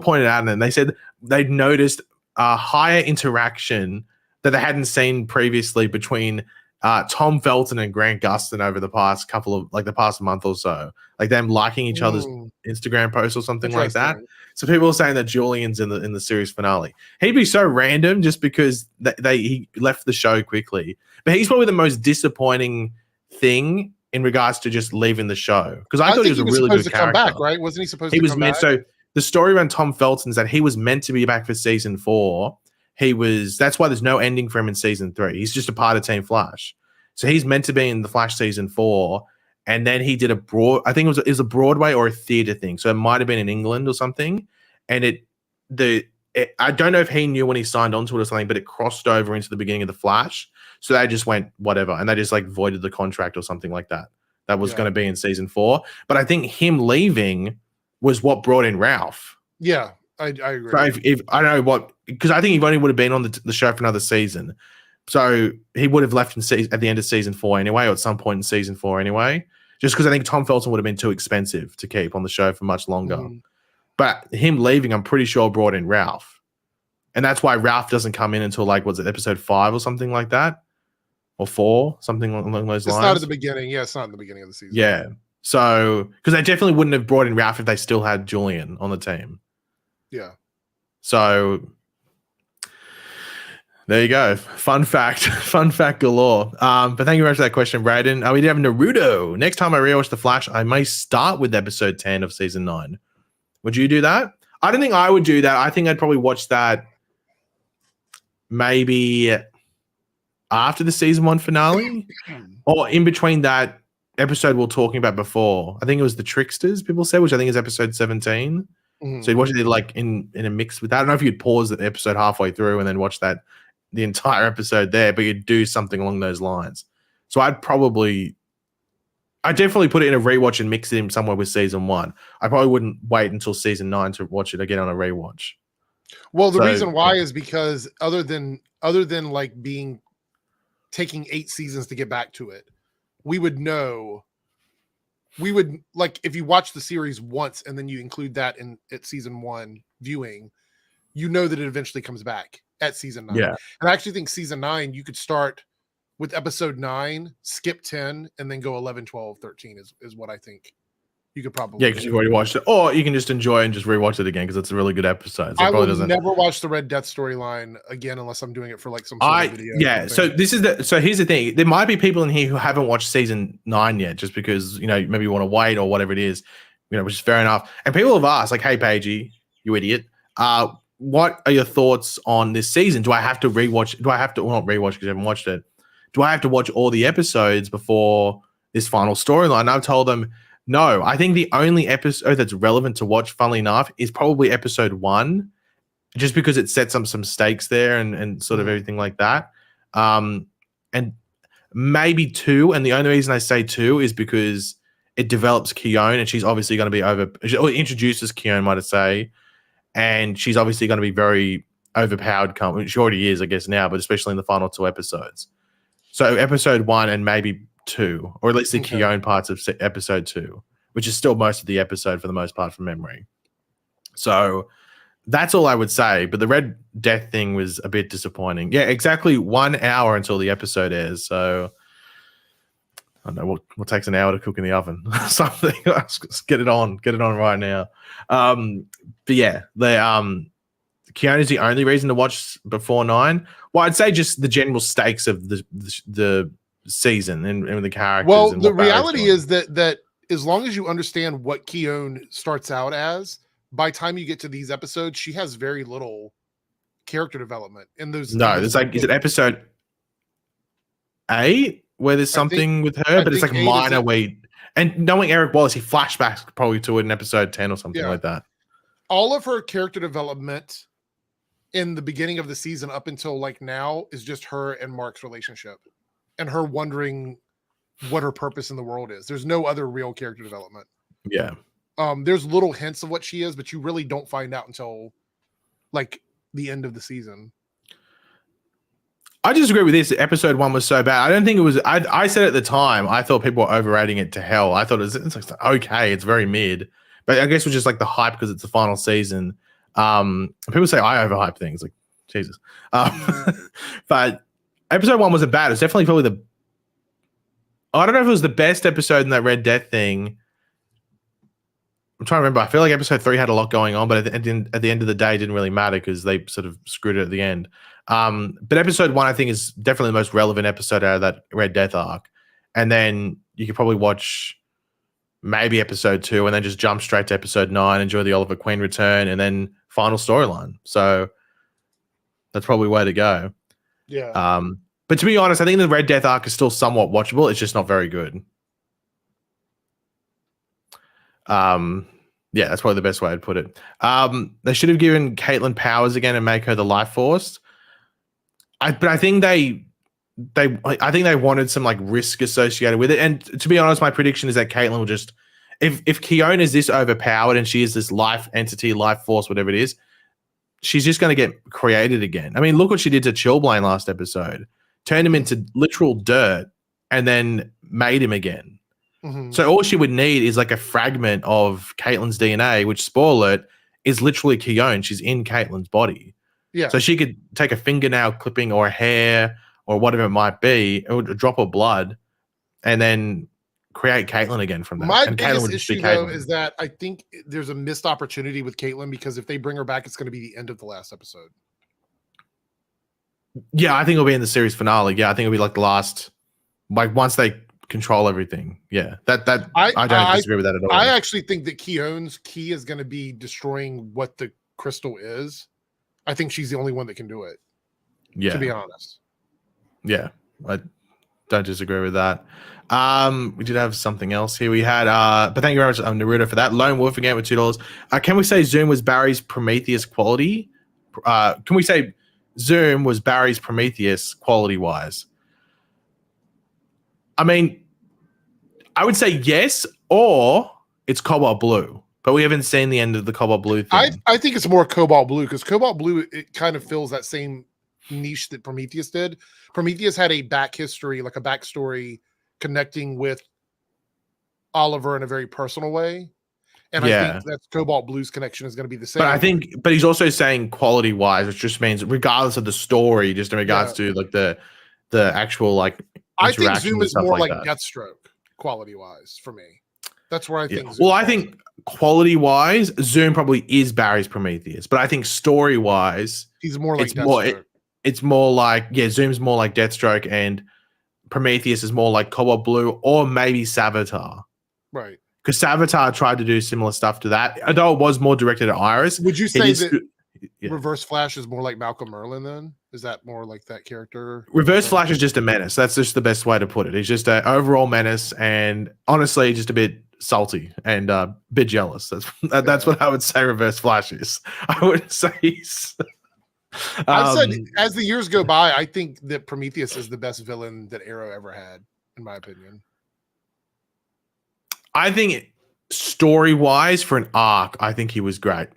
pointed out, and they said they'd noticed a higher interaction that they hadn't seen previously between Tom Felton and Grant Gustin over the past the past month or so, like them liking each other's Instagram posts or something like that. So people are saying that Julian's in the series finale. He'd be so random just because he left the show quickly, but he's probably the most disappointing thing in regards to just leaving the show, because I thought he was a really good character. Come back, right? Wasn't he supposed to come back? So the story around Tom Felton is that he was meant to be back for season 4. That's why there's no ending for him in season 3. He's just a part of Team Flash. So he's meant to be in the Flash season 4. And then he did I think it was a Broadway or a theater thing. So it might have been in England or something. And I don't know if he knew when he signed onto it or something, but it crossed over into the beginning of the Flash. So they just went whatever. And they just voided the contract or something like that. That was going to be in season 4. But I think him leaving was what brought in Ralph. Yeah. I agree. So if I don't know because I think he only would have been on the show for another season, so he would have left at the end of season 4 anyway, or at some point in season 4 anyway. Just because I think Tom Felton would have been too expensive to keep on the show for much longer. But him leaving, I'm pretty sure, brought in Ralph, and that's why Ralph doesn't come in until episode 5 or something like that, or 4, something along those lines. It's not at the beginning. Yeah, it's not in the beginning of the season. Yeah, so because they definitely wouldn't have brought in Ralph if they still had Julian on the team. Yeah. So there you go. Fun fact galore. But thank you very much for that question, Braden. We did have Naruto. Next time I rewatch The Flash, I may start with episode 10 of season 9. Would you do that? I don't think I would do that. I think I'd probably watch that maybe after the season 1 finale or in between that episode we were talking about before. I think it was The Tricksters, people said, which I think is episode 17. So you'd watch it in a mix with that. I don't know if you'd pause the episode halfway through and then watch the entire episode there, but you'd do something along those lines. So I'd definitely put it in a rewatch and mix it in somewhere with season 1. I probably wouldn't wait until season 9 to watch it again on a rewatch. Well, the reason why is because other than taking 8 seasons to get back to it, we would if you watch the series once and then you include that at season 1 viewing, that it eventually comes back at season 9. Yeah. And I actually think season 9, you could start with episode 9, skip 10, and then go 11, 12, 13 is what I think you could probably do. Because you've already watched it. Or you can just enjoy and just rewatch it again because it's a really good episode. So I will never watch the Red Death storyline again unless I'm doing it for some sort of video. Yeah, so here's the thing. There might be people in here who haven't watched season 9 yet just because, maybe you want to wait or whatever it is, which is fair enough. And people have asked, hey, Paigey, you idiot, what are your thoughts on this season? Do I have to rewatch? Not rewatch because you haven't watched it. Do I have to watch all the episodes before this final storyline? And I've told them, no. I think the only episode that's relevant to watch, funnily enough, is probably episode 1, just because it sets up some stakes there and sort of everything like that. And maybe 2. And the only reason I say 2 is because it develops Keone, and she's obviously going to be or introduces Keone, might I say. And she's obviously going to be very overpowered. She already is, I guess, now, but especially in the final 2 episodes. So episode 1 and maybe 2, or at least the Okay. Keone parts of episode 2, which is still most of the episode for the most part from memory. So that's all I would say. But the Red Death thing was a bit disappointing. Yeah, exactly 1 hour until the episode airs. So I don't know what takes an hour to cook in the oven. Something. Let's get it on right now. But yeah, Keanu's the only reason to watch before 9. Well, I'd say just the general stakes of the season and the characters. Well, and the what Barry's reality doing. is that as long as you understand what Keone starts out as, by the time you get to these episodes, she has very little character development in those. No, there's like, is it episode 8 where there's something with her, but it's like minor and knowing Eric Wallace, he flashbacks probably to it in episode 10 or something like that. All of her character development in the beginning of the season up until like now is just her and Mark's relationship and her wondering what her purpose in the world is. There's no other real character development. Yeah. There's little hints of what she is, but you really don't find out until like the end of the season. I disagree with this. Episode 1 was so bad. I don't think it was. I said at the time, I thought people were overrating it to hell. I thought it's like, okay, it's very mid, but I guess it was just like the hype because it's the final season. People say I overhype things, like Jesus. But episode 1 wasn't bad. It's definitely probably I don't know if it was the best episode in that Red Death thing. I'm trying to remember. I feel like episode 3 had a lot going on, but at the end of the day, it didn't really matter because they sort of screwed it at the end. But episode 1, I think, is definitely the most relevant episode out of that Red Death arc. And then you could probably watch maybe episode 2 and then just jump straight to episode 9, enjoy the Oliver Queen return, and then final storyline. So that's probably way to go. Yeah. But to be honest, I think the Red Death arc is still somewhat watchable. It's just not very good. Yeah, that's probably the best way I'd put it. They should have given Caitlin powers again and make her the Life Force. But I think they wanted some like risk associated with it. And to be honest, my prediction is that Caitlin will just, if Keone is this overpowered and she is this life entity, life force, whatever it is, she's just going to get created again. I mean, look what she did to Chillblaine last episode. Turned him into literal dirt and then made him again. Mm-hmm. So all she would need is like a fragment of Caitlin's DNA, which, spoiler alert, is literally Keone. She's in Caitlin's body. Yeah. So she could take a fingernail clipping or a hair or whatever it might be, or a drop of blood, and then create Caitlin again from that. My and biggest issue, though, is that I think there's a missed opportunity with Caitlin because if they bring her back, it's going to be the end of the last episode. Yeah, I think it'll be in the series finale. Yeah, I think it'll be like the last, like once they control everything. Yeah, I don't disagree with that at all. I actually think that Keone's key is going to be destroying what the crystal is. I think she's the only one that can do it. Yeah, to be honest. Yeah, I don't disagree with that. We did have something else here. We had, but thank you very much, Naruto, for that. Lone Wolf again with $2. Can we say Zoom was Barry's Prometheus quality? Can we say Zoom was Barry's Prometheus quality-wise? I mean, I would say yes, or it's Cobalt Blue, but we haven't seen the end of the Cobalt Blue thing. I think it's more Cobalt Blue because Cobalt Blue, it kind of fills that same niche that Prometheus did. Prometheus had a back history, like a backstory connecting with Oliver in a very personal way. And I think that Cobalt Blue's connection is going to be the same. But he's also saying quality wise, which just means regardless of the story, just in regards to like the actual like I think Zoom is more like that. Deathstroke quality wise for me. That's where I think. Zoom I think quality wise, Zoom probably is Barry's Prometheus, but I think story wise, he's more like Deathstroke. It's more like Zoom's more like Deathstroke, and Prometheus is more like Cobalt Blue or maybe Savitar. Right. Because Savitar tried to do similar stuff to that, although it was more directed at Iris. Would you say that Reverse Flash is more like Malcolm Merlin then? Is that more like that character? Reverse Flash is just a menace. That's just the best way to put it. He's just an overall menace and honestly just a bit salty and a bit jealous. That's what I would say Reverse Flash is. I would say he's... I've said as the years go by, I think that Prometheus is the best villain that Arrow ever had, in my opinion. I think story-wise for an arc, I think he was great.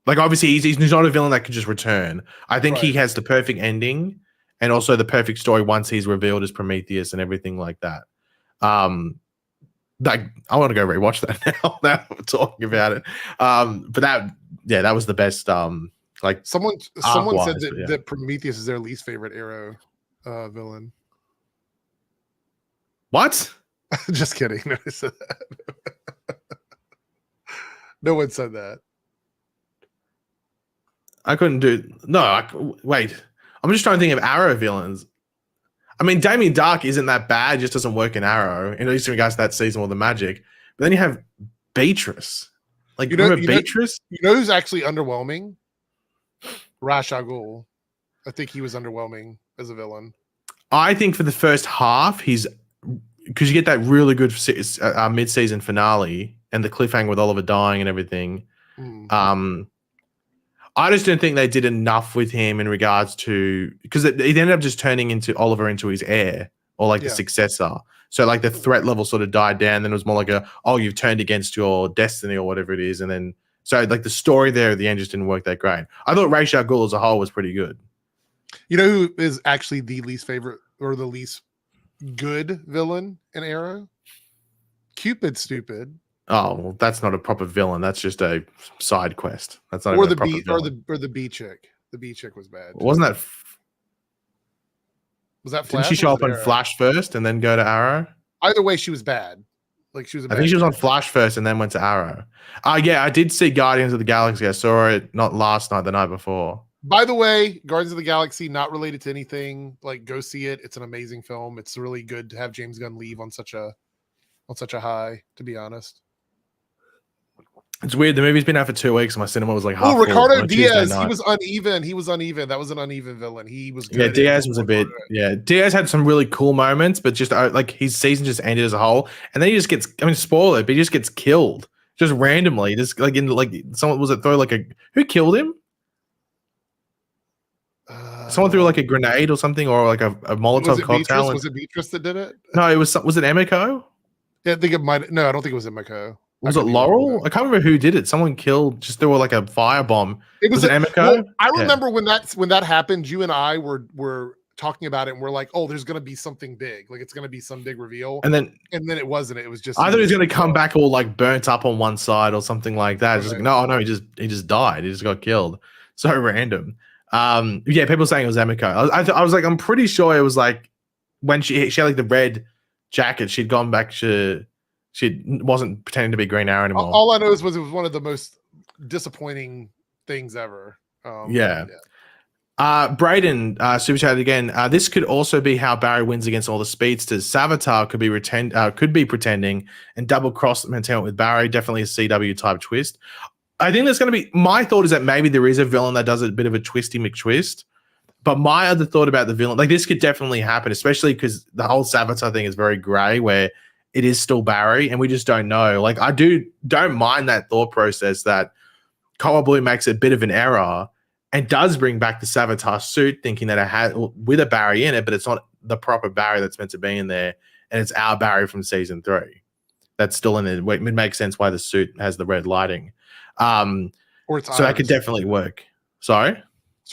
Like obviously he's not a villain that could just return. I think he has the perfect ending, and also the perfect story once he's revealed as Prometheus and everything like that. Like I want to go rewatch that now. Now we're talking about it. But that was the best. Like someone said that, that Prometheus is their least favorite Arrow villain. What? Just kidding. No one said that. No one said that. I couldn't do. No, wait. I'm just trying to think of Arrow villains. I mean, Damien Dark isn't that bad. Just doesn't work in Arrow, at least in regards to that season or the magic. But then you have Beatrice. Like, remember Beatrice? You know who's actually underwhelming? Ra's al Ghul. I think he was underwhelming as a villain. I think for the first half, he's because you get that really good mid-season finale and the cliffhanger with Oliver dying and everything. I just don't think they did enough with him in regards to because it ended up just turning into Oliver into his heir or like the successor. So like the threat level sort of died down. Then it was more like you've turned against your destiny or whatever it is. And then so like the story there at the end just didn't work that great. I thought Ra's al Ghul as a whole was pretty good. You know who is actually the least favorite or the least good villain in Arrow? Cupid Stupid. Oh, well, that's not a proper villain. That's just a side quest. That's not or even the a proper bee villain. or the bee chick. The bee chick was bad. Wasn't that? Was that Flash? Didn't she show up on Arrow? Flash first and then go to Arrow? Either way, she was bad. Like she was. I think she was on Flash first and then went to Arrow. Yeah, I did see Guardians of the Galaxy. I saw it not last night, the night before. By the way, Guardians of the Galaxy, not related to anything. Like, go see it. It's an amazing film. It's really good to have James Gunn leave on such a high. To be honest, it's weird. The movie's been out for 2 weeks. And my cinema was like half. Oh, Ricardo Diaz. He was uneven. He was uneven. That was an uneven villain. He was good. Yeah, Diaz was a bit. Yeah, Diaz had some really cool moments, but just like his season just ended as a whole, and then he just gets. I mean, spoil it, but he just gets killed just randomly. Just like in like someone was it throw like a who killed him? Someone threw like a grenade or something, or like a Molotov cocktail. Was it Beatrice that did it? No, it was it Emiko? Yeah, I think it might. No, I don't think it was Emiko. Was it Laurel? I can't remember who did it. Someone killed. Just threw like a firebomb. Was it Emiko? Well, I remember when that happened. You and I were talking about it, and we're like, "Oh, there's going to be something big. Like it's going to be some big reveal." And then it wasn't. It was just. I thought he was going to come back all like burnt up on one side or something like that. Just like no, he just died. He just got killed. So random. Yeah, people saying it was Emiko. I was like, I'm pretty sure it was like when she had like the red jacket. She'd gone back. She wasn't pretending to be Green Arrow anymore. All I know was it was one of the most disappointing things ever. Braden Superchat again. This could also be how Barry wins against all the speedsters. Savitar could be pretending and double cross the mentality with Barry. Definitely a CW type twist. I think there's going to be. My thought is that maybe there is a villain that does a bit of a twisty McTwist. But my other thought about the villain, like this could definitely happen, especially because the whole Savitar thing is very gray, where it is still Barry, and we just don't know. Like I don't mind that thought process that probably makes a bit of an error and does bring back the Savitar suit, thinking that it had with a Barry in it, but it's not the proper Barry that's meant to be in there, and it's our Barry from season 3 that's still in there. It makes sense why the suit has the red lighting. Or it's so that could definitely work. Sorry.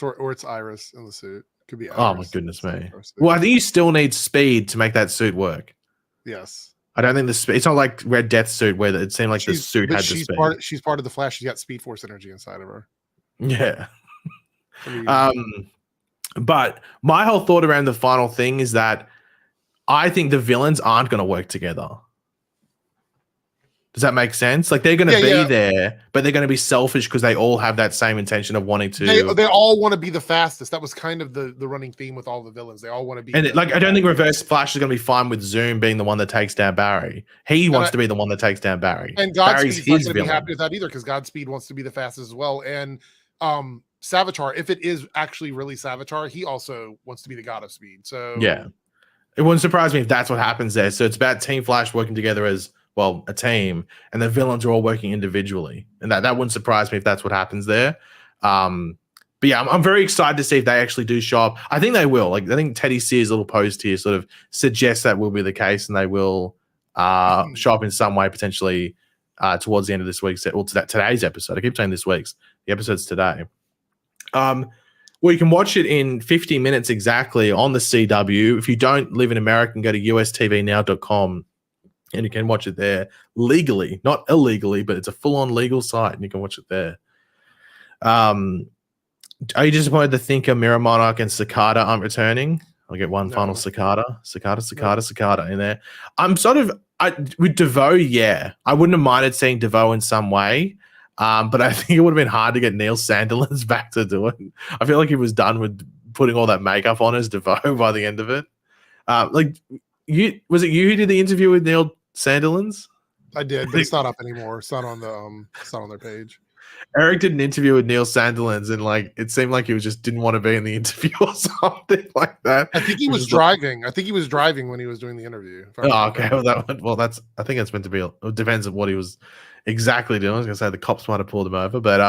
Or it's Iris in the suit. Could be Iris. Oh my goodness me. Well, I think you still need speed to make that suit work. Yes. I don't think the speed. It's not like Red Death suit where it seemed like the suit had the speed. She's part of the Flash. She's got Speed Force energy inside of her. Yeah. But my whole thought around the final thing is that I think the villains aren't going to work together. Does that make sense? Like they're going to be there, but they're going to be selfish because they all have that same intention of wanting to. They all want to be the fastest. That was kind of the running theme with all the villains. They all want to be. And I don't think Reverse Flash is going to be fine with Zoom being the one that takes down Barry. He wants to be the one that takes down Barry. And Godspeed's not going to be happy with that either because Godspeed wants to be the fastest as well. And Savitar, if it is actually really Savitar, he also wants to be the god of speed. So yeah, it wouldn't surprise me if that's what happens there. So it's about Team Flash working together as a team, and the villains are all working individually, and that wouldn't surprise me if that's what happens there. But yeah, I'm very excited to see if they actually do show up. I think they will. Like I think Teddy Sears' little post here sort of suggests that will be the case, and they will show up in some way potentially towards the end of this week's today's episode. I keep saying this week's. The episode's today. Well, you can watch it in 50 minutes exactly on the CW. If you don't live in America, you can go to ustvnow.com and you can watch it there legally, not illegally, but it's a full-on legal site and you can watch it there. Are you disappointed the Thinker, Mirror Monarch, and Cicada aren't returning? I'll get one final Cicada in there. I'm sort of with DeVoe, yeah. I wouldn't have minded seeing DeVoe in some way. But I think it would have been hard to get Neil Sandilands back to do it. I feel like he was done with putting all that makeup on as DeVoe by the end of it. Was it you who did the interview with Neil Sandilands? I did, but it's not up anymore. It's not on the it's not on their page. Eric did an interview with Neil Sandilands, and like it seemed like he just didn't want to be in the interview or something like that. I think he was driving. I think he was driving when he was doing the interview. Oh, okay. I think it's meant to be. It depends on what he was exactly doing. I was gonna say the cops might have pulled him over, but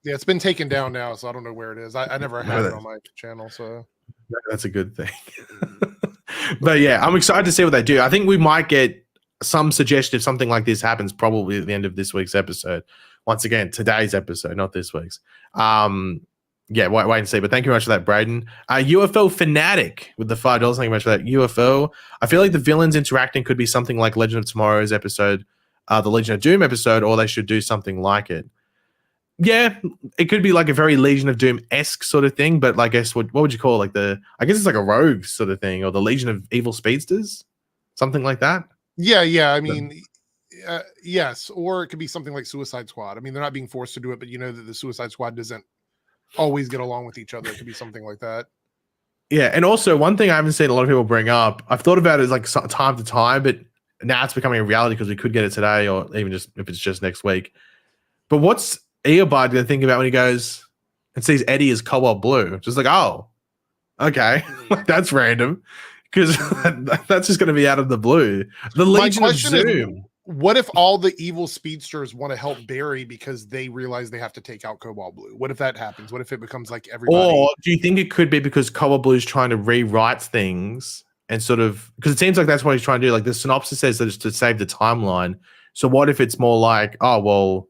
yeah, it's been taken down now, so I don't know where it is. I never had it on my channel, so that's a good thing. But yeah, I'm excited to see what they do. I think we might get some suggestion if something like this happens, probably at the end of this week's episode. Once again, today's episode, not this week's. Yeah, wait and see. But thank you very much for that, Braden. UFO Fanatic with the $5. Thank you very much for that. UFO. I feel like the villains interacting could be something like Legend of Tomorrow's episode, the Legion of Doom episode, or they should do something like it. Yeah, it could be like a very Legion of Doom-esque sort of thing, but I guess what would you call it? I guess it's like a rogue sort of thing, or the Legion of Evil Speedsters, something like that. Yeah. I mean, yes, or it could be something like Suicide Squad. I mean, they're not being forced to do it, but you know that the Suicide Squad doesn't always get along with each other. It could be something like that. Yeah, and also one thing I haven't seen a lot of people bring up, I've thought about it like time to time, but now it's becoming a reality because we could get it today, or even just if it's just next week. But what's Eobard going to think about when he goes and sees Eddie as Cobalt Blue? Just like, oh, okay, that's random, because that's just going to be out of the blue. The Legion of Zoom. What if all the evil speedsters want to help Barry because they realize they have to take out Cobalt Blue? What if that happens? What if it becomes like everybody? Or do you think it could be because Cobalt Blue is trying to rewrite things and sort of, because it seems like that's what he's trying to do. Like the synopsis says that it's to save the timeline. So what if it's more like, oh, well,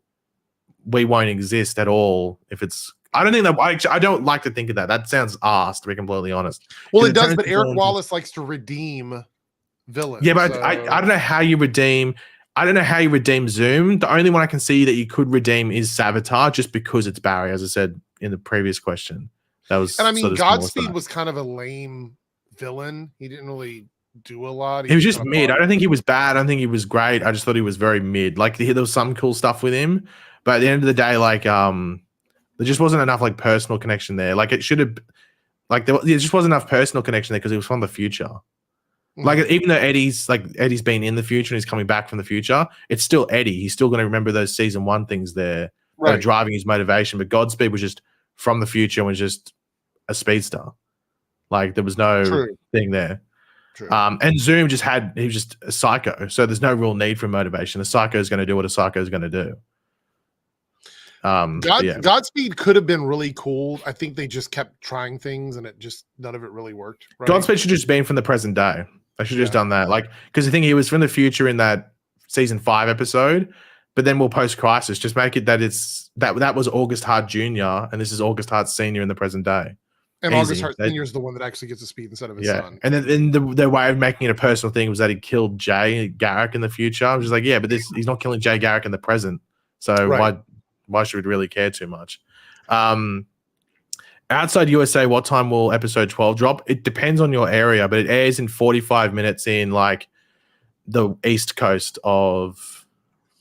we won't exist at all if it's, I don't think that, I don't like to think of that. That sounds arse, to be completely honest. Well, it does, but Eric Wallace likes to redeem villains. Yeah, but so. I don't know how you redeem. I don't know how you redeem Zoom. The only one I can see that you could redeem is Savitar, just because it's Barry, as I said in the previous question. That was, and I mean, Godspeed was kind of a lame villain. He didn't really do a lot. He was just mid. I don't think he was bad. I don't think he was great. I just thought he was very mid. Like there was some cool stuff with him, but at the end of the day, like there just wasn't enough like personal connection there. Like it should have, like there just wasn't enough personal connection there because he was from the future. Like even though Eddie's been in the future and he's coming back from the future, it's still Eddie. He's still going to remember those season 1 things there that are driving his motivation. But Godspeed was just from the future and was just a speedster. Like there was no thing there. True. And Zoom he was just a psycho. So there's no real need for motivation. A psycho is going to do what a psycho is going to do. Godspeed could have been really cool. I think they just kept trying things and none of it really worked. Right? Godspeed should just been from the present day. I should have just done that. Like, because I think he was from the future in that season 5 episode, but then we'll post crisis. Just make it that it's that was August Hart Jr. and this is August Hart Sr. in the present day. And easy. August Hart Sr. is the one that actually gets the speed instead of his son. And then the way of making it a personal thing was that he killed Jay Garrick in the future. I was just like, yeah, but he's not killing Jay Garrick in the present. So why should we really care too much? Outside USA, what time will episode 12 drop? It depends on your area, but it airs in 45 minutes in like the east coast of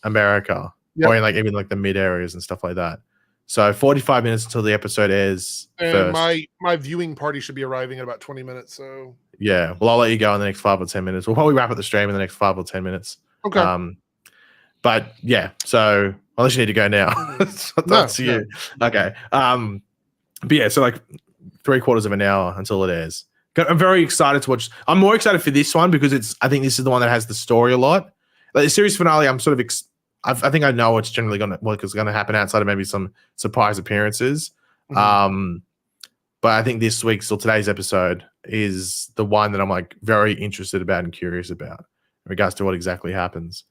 America, or in like even like the mid areas and stuff like that. So 45 minutes until the episode airs. And first. my viewing party should be arriving in about 20 minutes. So yeah, well, I'll let you go in the next 5 or 10 minutes. We'll probably wrap up the stream in the next 5 or 10 minutes. Okay. But yeah, so unless you need to go now, that's you. Okay. But yeah, so like 3/4 of an hour until it airs. I'm very excited to watch. I'm more excited for this one because I think this is the one that has the story a lot. Like the series finale, I'm sort of I think I know what's generally going to happen outside of maybe some surprise appearances. But I think this week's or today's episode is the one that I'm like very interested about and curious about in regards to what exactly happens.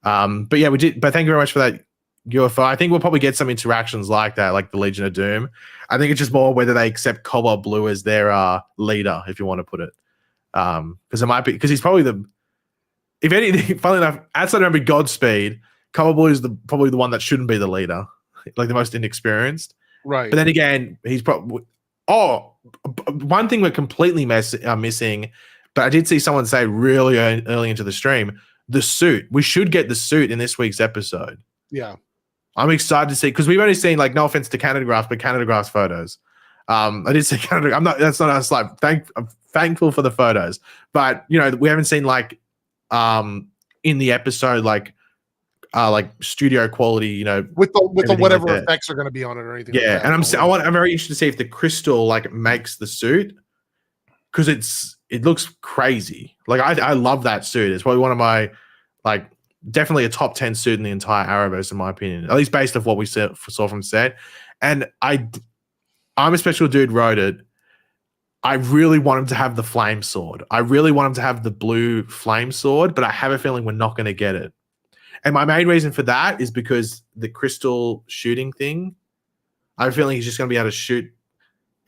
But yeah, we did. But thank you very much for that UFO. I think we'll probably get some interactions like that, like the Legion of Doom. I think it's just more whether they accept Cobalt Blue as their leader, if you want to put it. Because it might be because he's probably if anything, funnily enough, outside of maybe Godspeed, Cobalt Blue is probably the one that shouldn't be the leader, like the most inexperienced. Right. But then again, he's probably one thing we're completely missing. But I did see someone say really early into the stream, the suit. We should get the suit in this week's episode. Yeah. I'm excited to see because we've only seen, like, no offense to Canada Graphs, but Canada Graphs photos. I did say Canada. That's not a slight. I'm thankful for the photos, but you know we haven't seen like in the episode like studio quality. You know, with the whatever like effects are going to be on it or anything. Yeah, like that. and I'm very interested to see if the crystal like makes the suit because it looks crazy. Like I love that suit. It's probably one of my like. Definitely a top 10 suit in the entire Arrowverse, in my opinion, at least based off what we saw from set. And I'm a Special Dude wrote it. I really want him to have the flame sword. I really want him to have the blue flame sword, but I have a feeling we're not going to get it. And my main reason for that is because the crystal shooting thing, I have a feeling he's just going to be able to shoot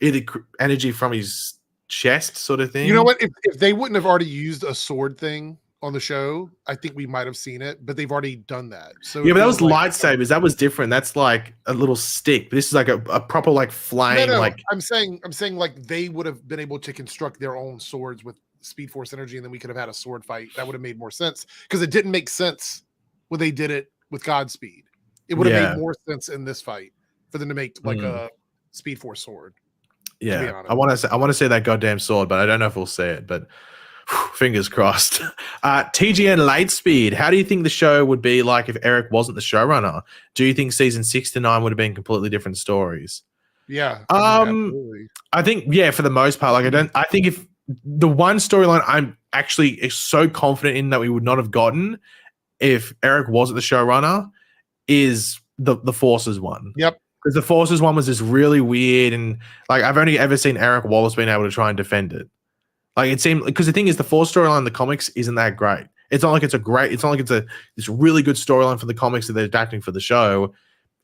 either energy from his chest sort of thing. You know what? If they wouldn't have already used a sword thing on the show, I think we might have seen it, but they've already done that. So yeah, but that was like, lightsabers. That was different. That's like a little stick. This is like a proper like flame. No, like I'm saying like they would have been able to construct their own swords with Speed Force energy, and then we could have had a sword fight. That would have made more sense because it didn't make sense when they did it with Godspeed. It would have made more sense in this fight for them to make like a Speed Force sword. Yeah, I want to say that goddamn sword, but I don't know if we'll see it. But fingers crossed. TGN Lightspeed. How do you think the show would be like if Eric wasn't the showrunner? Do you think season 6 to 9 would have been completely different stories? Yeah. Absolutely. I think for the most part. Like I think if the one storyline I'm actually so confident in that we would not have gotten if Eric wasn't the showrunner is the Forces one. Yep. Because the Forces one was just really weird, and like I've only ever seen Eric Wallace being able to try and defend it. Like it seemed, because the thing is, the Force storyline in the comics isn't that great. It's not like it's this really good storyline for the comics that they're adapting for the show.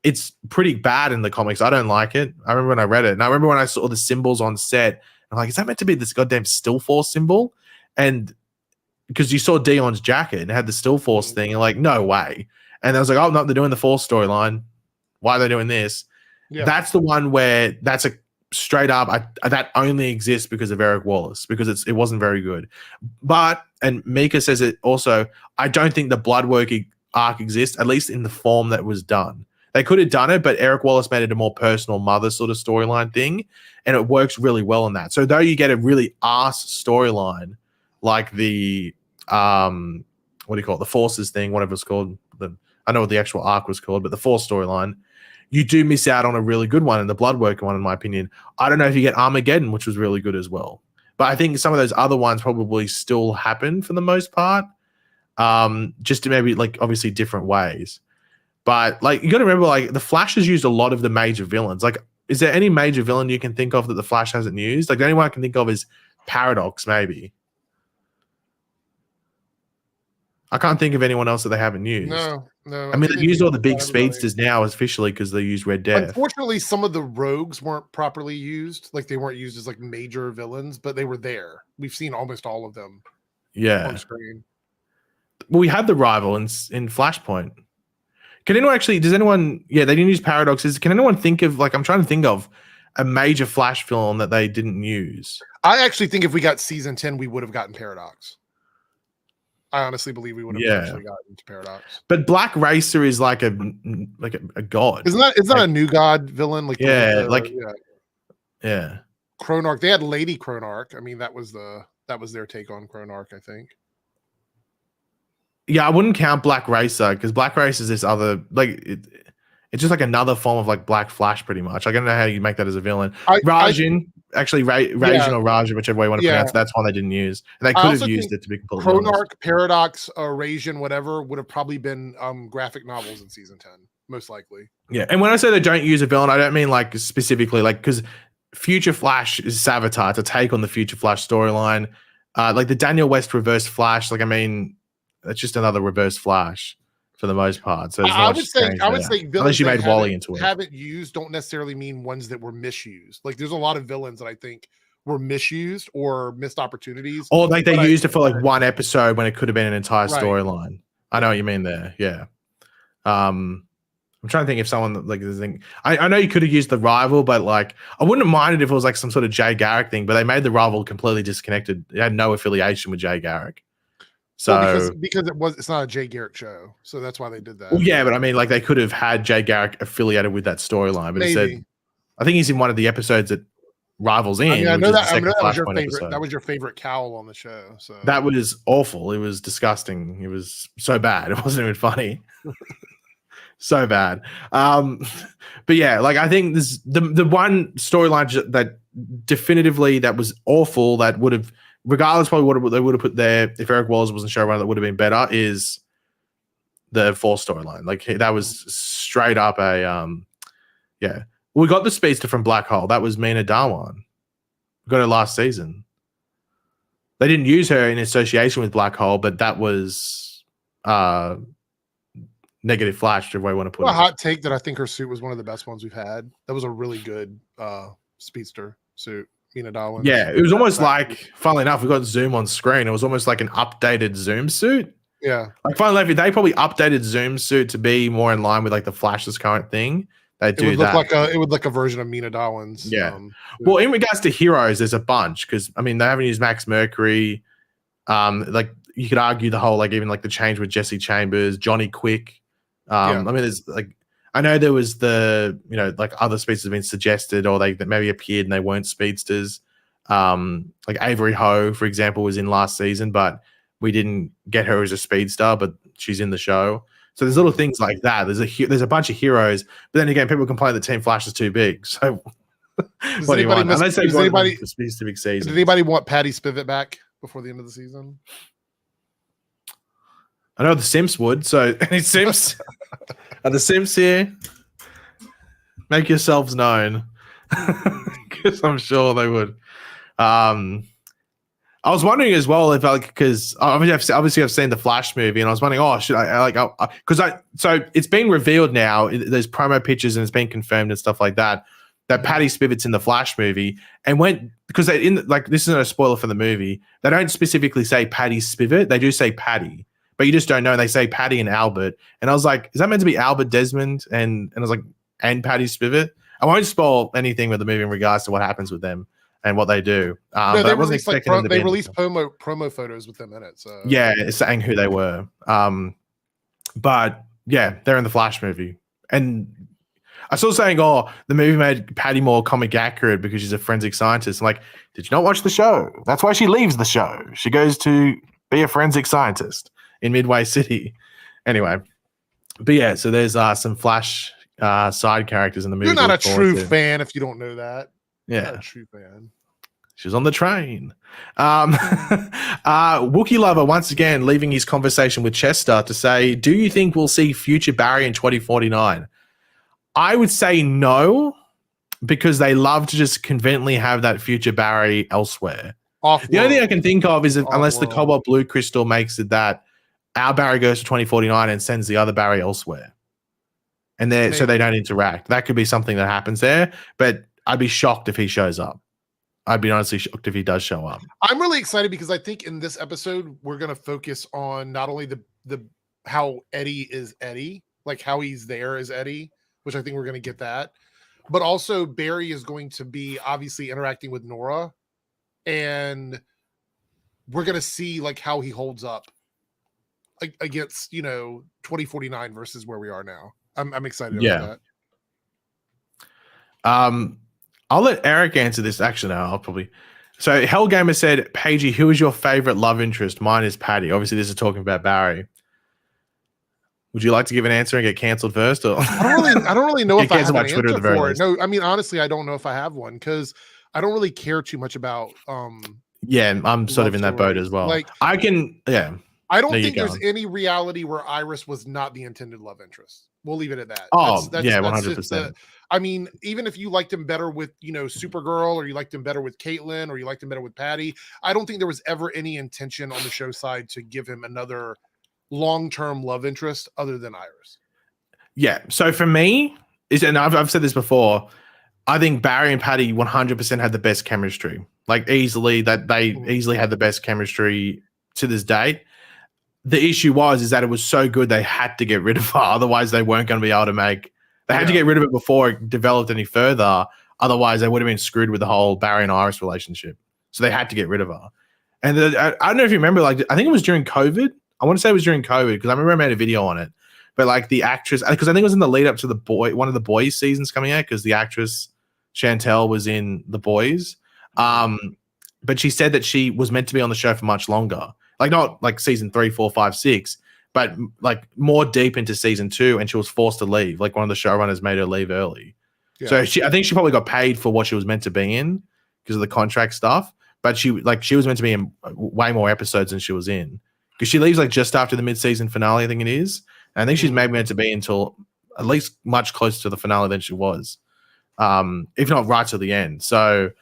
It's pretty bad in the comics. I don't like it. I remember when I read it, and I remember when I saw the symbols on set. I'm like, is that meant to be this goddamn Still Force symbol? And because you saw Dion's jacket and it had the Still Force thing, and like, no way. And I was like, oh no, they're doing the Force storyline. Why are they doing this? Yeah. That's the one where that's a straight up that only exists because of Eric Wallace, because it wasn't very good. But, and Mika says it also, I don't think the Bloodwork arc exists, at least in the form that was done. They could have done it, but Eric Wallace made it a more personal mother sort of storyline thing, and it works really well in that. So though you get a really arse storyline like the what do you call it, the Forces thing, whatever it's called, I know what the actual arc was called, but the Force storyline, you do miss out on a really good one, and the Bloodworker one, in my opinion. I don't know if you get Armageddon, which was really good as well. But I think some of those other ones probably still happen for the most part, just to maybe like obviously different ways. But like you got to remember, like the Flash has used a lot of the major villains. Like, is there any major villain you can think of that the Flash hasn't used? Like the only one I can think of is Paradox, maybe. I can't think of anyone else that they haven't used. No. I mean, they've used all the big speedsters now officially because they use Red Death. Unfortunately, some of the rogues weren't properly used. Like they weren't used as like major villains, but they were there. We've seen almost all of them. On screen. Well, we had the rival in Flashpoint. Can anyone actually? Does anyone? Yeah, they didn't use Paradoxes. Can anyone think of like? I'm trying to think of a major Flash film that they didn't use. I actually think if we got season 10, we would have gotten Paradox. I honestly believe we would have actually gotten to Paradox. But Black Racer is like a god. Isn't that? It's not a new god villain. Like yeah. Chronarch. They had Lady Chronarch. I mean, that was their take on Chronarch, I think. Yeah, I wouldn't count Black Racer because Black Racer is this other like it's just like another form of like Black Flash, pretty much. I don't know how you make that as a villain. Rajin, actually, Rajin or Rajin, whichever way you want to pronounce it, that's one they didn't use. And they could have used it to be completely honest. Chronarch, Paradox, Rajin, whatever would have probably been graphic novels in season 10, most likely. Yeah, and when I say they don't use a villain, I don't mean like specifically like because Future Flash is Savitar. It's a take on the Future Flash storyline. Like the Daniel West Reverse Flash, like I mean, it's just another Reverse Flash. for the most part. So there's I not would much say change I would there. say villains Unless you they made Wally into it. haven't used don't necessarily mean ones that were misused. Like there's a lot of villains that I think were misused or missed opportunities. Or like they But used it for like one episode when it could have been an entire Right. storyline. I know what you mean there. Yeah. I'm trying to think if someone like this thing. I know you could have used the rival, but like I wouldn't mind it if it was like some sort of Jay Garrick thing. But they made the rival completely disconnected. It had no affiliation with Jay Garrick. So well, because it's not a Jay Garrick show, so that's why they did that. well, yeah, but I mean, like they could have had Jay Garrick affiliated with that storyline. But Maybe. instead, I think he's in one of the episodes that Rivals in. I mean, I know that was your Flashpoint favorite. episode. That was your favorite cowl on the show. So that was awful. It was disgusting. It was so bad. It wasn't even funny. So bad. But yeah, like I think this the one storyline that definitively that was awful that would have, regardless probably what they would have put there if Eric Wallace wasn't showrunner, that would have been better is the Force storyline. Like that was straight up a yeah. We got the speedster from Black Hole. That was Mina Dawan. We got her last season. They didn't use her in association with Black Hole, but that was negative Flash, if I want to put it. A hot take that I think her suit was one of the best ones we've had. That was a really good speedster suit. Mina Dawan. Yeah, it was almost like, funnily enough, we got Zoom on screen. It was almost like an updated Zoom suit. Yeah. Like, funnily enough, if they probably updated Zoom suit to be more in line with like the Flash's current thing, they do it would that. It would look like a version of Mina Dawan's. Yeah. Well, in regards to heroes, there's a bunch because I mean they haven't used Max Mercury. Like you could argue the whole like even like the change with Jesse Chambers, Johnny Quick. I mean, there's like I know there was the like other speedsters have been suggested or they that maybe appeared and they weren't speedsters. Like Avery Ho, for example, was in last season, but we didn't get her as a speedster, but she's in the show. So there's little things like that. There's a bunch of heroes, but then again, people complain that Team Flash is too big. So what do you want? Unless they want the speeds to big season. Did anybody want Patty Spivot back before the end of the season? I know the Simps would. So any Simps? Are the Simps here? Make yourselves known, because I'm sure they would. I was wondering as well if because obviously I've seen the Flash movie and I was wondering, should I so it's been revealed now. There's promo pictures and it's been confirmed and stuff like that Patty Spivot's in the Flash movie and because they this isn't a spoiler for the movie. They don't specifically say Patty Spivot. They do say Patty, but you just don't know. They say Patty and Albert, and I was like, is that meant to be Albert Desmond? And I was like, and Patty Spivot. I won't spoil anything with the movie in regards to what happens with them and what they do. No, they released promo photos with them in it. So yeah, it's saying who they were. But yeah, they're in the Flash movie. And I saw saying, the movie made Patty more comic accurate because she's a forensic scientist. I'm like, did you not watch the show? That's why she leaves the show. She goes to be a forensic scientist in Midway City. Anyway, but yeah, so there's some Flash side characters in the movie. You're not a true fan if you don't know that. Yeah, not a true fan. She was on the train. Wookiee Lover once again leaving his conversation with Chester to say, do you think we'll see future Barry in 2049? I would say no, because they love to just conveniently have that future Barry elsewhere. The only thing I can think of is unless the Cobalt Blue Crystal makes it that our Barry goes to 2049 and sends the other Barry elsewhere. And so they don't interact. That could be something that happens there, but I'd be shocked if he shows up. I'd be honestly shocked if he does show up. I'm really excited because I think in this episode we're going to focus on not only the how Eddie is Eddie, like how he's there as Eddie, which I think we're going to get that, but also Barry is going to be obviously interacting with Nora, and we're going to see like how he holds up against 2049 versus where we are now. I'm excited about that. I'll let Eric answer this. Actually, no, I'll probably. So Hellgamer said, Paigey, who is your favorite love interest? Mine is Patty. Obviously, this is talking about Barry. Would you like to give an answer and get cancelled first? Or I don't really know if I have an answer for it. Least. No, I mean, honestly, I don't know if I have one because I don't really care too much about. Yeah, I'm sort of in that boat as well. Like I can, yeah. I don't think there's any reality where Iris was not the intended love interest. We'll leave it at that. That's 100%. I mean, even if you liked him better with, Supergirl, or you liked him better with Caitlin, or you liked him better with Patty, I don't think there was ever any intention on the show side to give him another long-term love interest other than Iris. Yeah. So for me, and I've said this before, I think Barry and Patty 100% had the best chemistry. Like easily, that they easily had the best chemistry to this date. The issue is that it was so good they had to get rid of her. Otherwise, they weren't going to be able to make. They had to get rid of it before it developed any further. Otherwise, they would have been screwed with the whole Barry and Iris relationship. So they had to get rid of her. And I don't know if you remember, like I think it was during COVID. I want to say it was during COVID because I remember I made a video on it. But like the actress, because I think it was in the lead up to one of the Boys seasons coming out, because the actress Chantel was in the Boys. But she said that she was meant to be on the show for much longer, like not like season 3, 4, 5, 6, but like more deep into season 2, and she was forced to leave. Like one of the showrunners made her leave early. Yeah. So I think she probably got paid for what she was meant to be in because of the contract stuff. But she was meant to be in way more episodes than she was in, because she leaves like just after the mid-season finale, I think it is. And I think she's maybe meant to be until at least much closer to the finale than she was, if not right to the end. So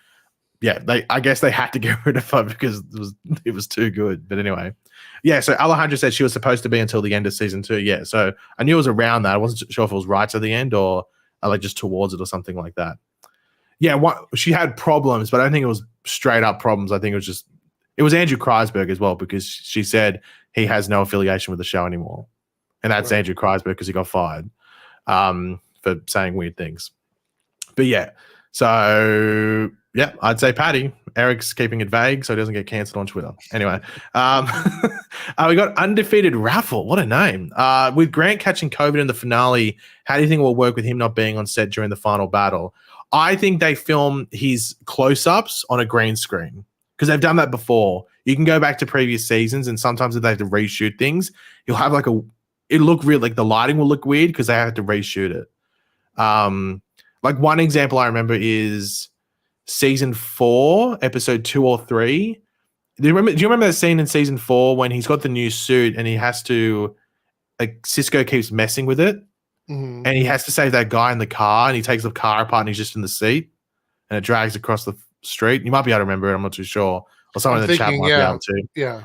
yeah, I guess they had to get rid of her because it was too good. But anyway, yeah. So Alejandra said she was supposed to be until the end of season 2. Yeah, so I knew it was around that. I wasn't sure if it was right to the end or like just towards it or something like that. Yeah, she had problems, but I don't think it was straight up problems. I think it was Andrew Kreisberg as well, because she said he has no affiliation with the show anymore, and that's right. Andrew Kreisberg, because he got fired for saying weird things. But yeah, so yeah, I'd say Patty. Eric's keeping it vague so he doesn't get cancelled on Twitter. Anyway, we got Undefeated Raffle. What a name. With Grant catching COVID in the finale, how do you think it will work with him not being on set during the final battle? I think they film his close-ups on a green screen, because they've done that before. You can go back to previous seasons, and sometimes if they have to reshoot things, you'll have like it'll look real, like the lighting will look weird because they have to reshoot it. Like one example I remember is season 4, episode 2 or 3. Do you remember that scene in season 4 when he's got the new suit and he has to, like, Cisco keeps messing with it, and he has to save that guy in the car, and he takes the car apart and he's just in the seat and it drags across the street? You might be able to remember it. I'm not too sure. Or someone in the chat might be able to. Yeah.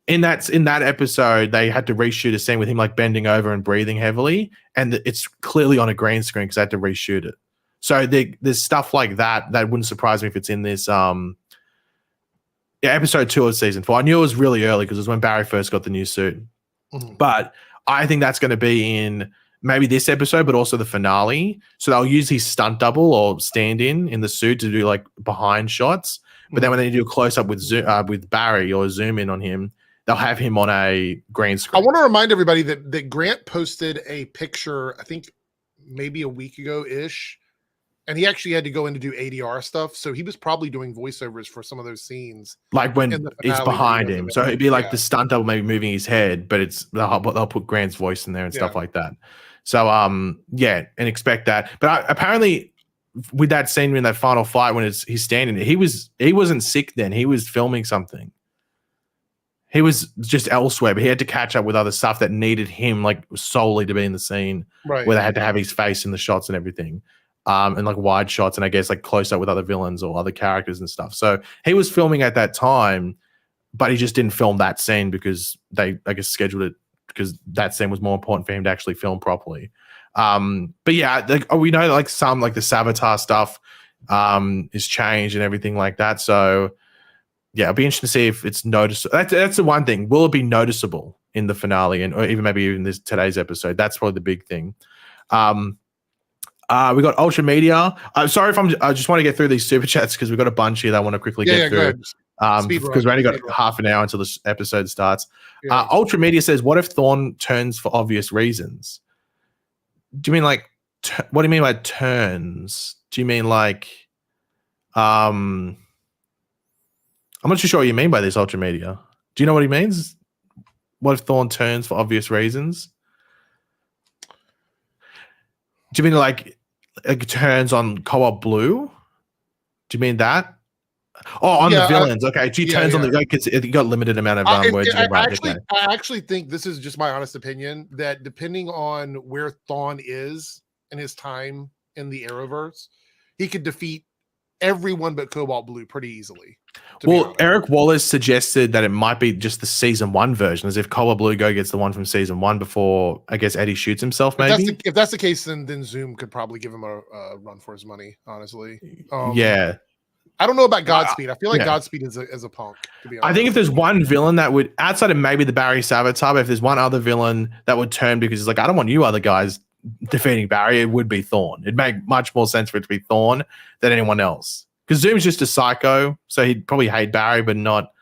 In that episode, they had to reshoot a scene with him like bending over and breathing heavily, and it's clearly on a green screen because they had to reshoot it. So there's stuff like that wouldn't surprise me if it's in this episode 2 of season 4. I knew it was really early because it was when Barry first got the new suit. But I think that's going to be in maybe this episode, but also the finale. So they'll use his stunt double or stand-in in the suit to do like behind shots. But then when they do a close-up with Barry or zoom in on him, they'll have him on a green screen. I want to remind everybody that Grant posted a picture, I think maybe a week ago-ish, and he actually had to go in to do ADR stuff. So he was probably doing voiceovers for some of those scenes. Like when it's behind him. So it'd be like the stunt double maybe moving his head, but they'll put Grant's voice in there and stuff like that. So, yeah, and expect that. But apparently with that scene in that final fight when he's standing there, he wasn't sick then. He was filming something. He was just elsewhere, but he had to catch up with other stuff that needed him like solely to be in the scene, where they had to have his face in the shots and everything. And like wide shots, and I guess like close up with other villains or other characters and stuff. So he was filming at that time, but he just didn't film that scene because they, I guess, scheduled it because that scene was more important for him to actually film properly. But yeah, we know like some like the Savitar stuff is changed and everything like that. So yeah, it'll be interesting to see if it's noticeable. That's the one thing. Will it be noticeable in the finale or even maybe even today's episode? That's probably the big thing. We got Ultra Media. I'm sorry if I just want to get through these super chats because we've got a bunch here that I want to quickly get through. Because we only got half an hour until this episode starts. Ultra Media says, "What if Thorne turns for obvious reasons?" Do you mean like? What do you mean by turns? Do you mean like? I'm not too sure what you mean by this, Ultra Media. Do you know what he means? What if Thorne turns for obvious reasons? Do you mean like turns on Co-op Blue? Do you mean that? Oh, on the villains. Okay, he turns on the because it got limited amount of words. I actually think this is just my honest opinion that depending on where Thawne is in his time in the Arrowverse, he could defeat everyone but Cobalt Blue pretty easily. Well, Eric Wallace suggested that it might be just the season 1 version, as if Cola Blue Go gets the one from season 1 before, I guess, Eddie shoots himself, maybe? If that's the case, then Zoom could probably give him a run for his money, honestly. Yeah. I don't know about Godspeed. I feel like Godspeed is a punk, to be honest. I think if there's one villain that would, outside of maybe the Barry Savitar, if there's one other villain that would turn because it's like, I don't want you other guys defeating Barry, it would be Thorn. It'd make much more sense for it to be Thorn than anyone else. Because Zoom's just a psycho, so he'd probably hate Barry, but not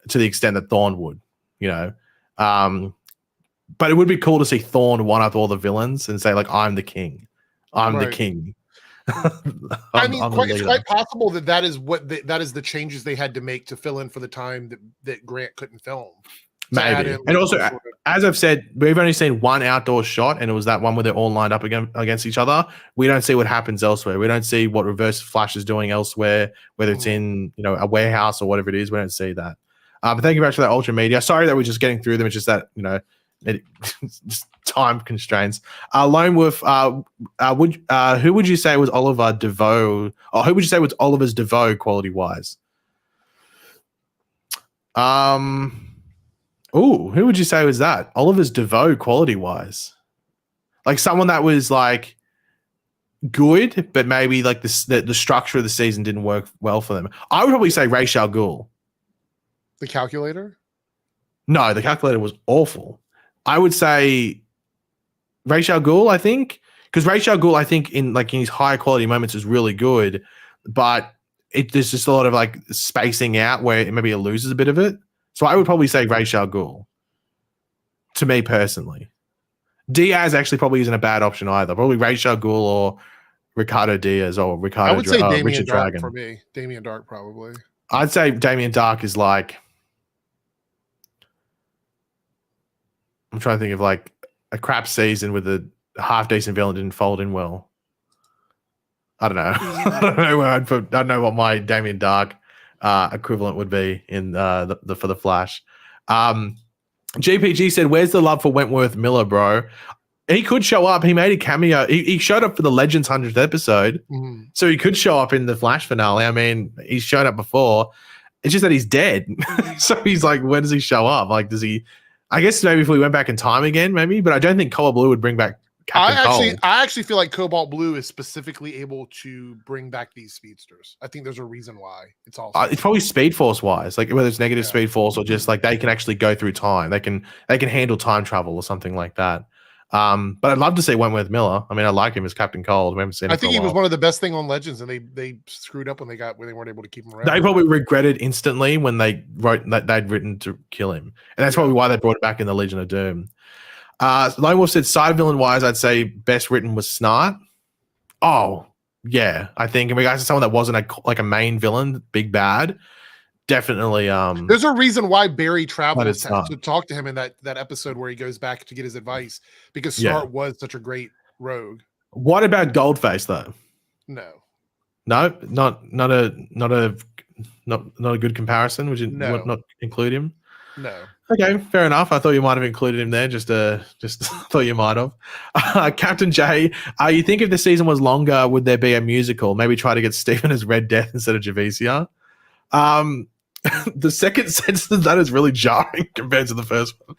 to the extent that Thorn would, you know. But it would be cool to see Thorn one up all the villains and say, like, I'm the king. I'm the king. I mean, it's quite possible that is the changes they had to make to fill in for the time that Grant couldn't film. Maybe. And also, as I've said, we've only seen one outdoor shot, and it was that one where they're all lined up against each other. We don't see what happens elsewhere. We don't see what Reverse Flash is doing elsewhere, whether it's in, you know, a warehouse or whatever it is. We don't see that. But thank you very much for that, Ultra Media. Sorry that we're just getting through them. It's just that, you know, just time constraints. Lone Wolf, who would you say was Oliver DeVoe, or who would you say was Oliver's DeVoe quality wise? Who would you say was that? Oliver's DeVoe quality wise, like someone that was like good, but maybe like the structure of the season didn't work well for them. I would probably say Ra's al Ghul. The Calculator? No, the Calculator was awful. I would say Ra's al Ghul, I think, because Ra's al Ghul, I think in his higher quality moments is really good, but there's just a lot of like spacing out where maybe it loses a bit of it. So I would probably say Ra's al Ghul, to me personally. Diaz actually probably isn't a bad option either. Probably Ra's al Ghul or Ricardo Diaz or Ricardo. I would say Damien Richard Dark Dragon. for me. Damien Dark probably. I'd say Damien Dark is like, I'm trying to think of like a crap season with a half decent villain didn't fold in well. I don't know. I don't know where I'd put. I don't know what my Damien Dark equivalent would be in for the Flash. GPG said, "Where's the love for Wentworth Miller, bro? He could show up. He made a cameo. He showed up for the Legends 100th episode, so he could show up in the Flash finale. I mean, he's showed up before. It's just that he's dead. So he's like, when does he show up? Like, does he? I guess maybe if we went back in time again, maybe. But I don't think Cobalt Blue would bring back Captain Cold. I actually feel like Cobalt Blue is specifically able to bring back these speedsters. I think there's a reason why. It's also it's probably Speed Force wise, like whether it's negative Speed Force or just like they can actually go through time. They can handle time travel or something like that. But I'd love to see Wentworth Miller. I mean, I like him as Captain Cold. We haven't seen him. I think he was one of the best thing on Legends, and they screwed up when they weren't able to keep him around. They probably regretted instantly when they wrote that they'd written to kill him, and that's probably why they brought it back in the Legion of Doom. Lone Wolf said side villain wise, I'd say best written was Snart. Oh yeah, I think in regards to someone that wasn't a main villain, big bad. Definitely. There's a reason why Barry travels to talk to him in that episode where he goes back to get his advice, because Snart was such a great rogue. What about Goldface though? No, not a good comparison. Would you not include him? No. Okay, fair enough. I thought you might have included him there. Just thought you might have. Captain J, you think if the season was longer, would there be a musical? Maybe try to get Stephen as Red Death instead of Javicia. The second sentence of that is really jarring compared to the first one.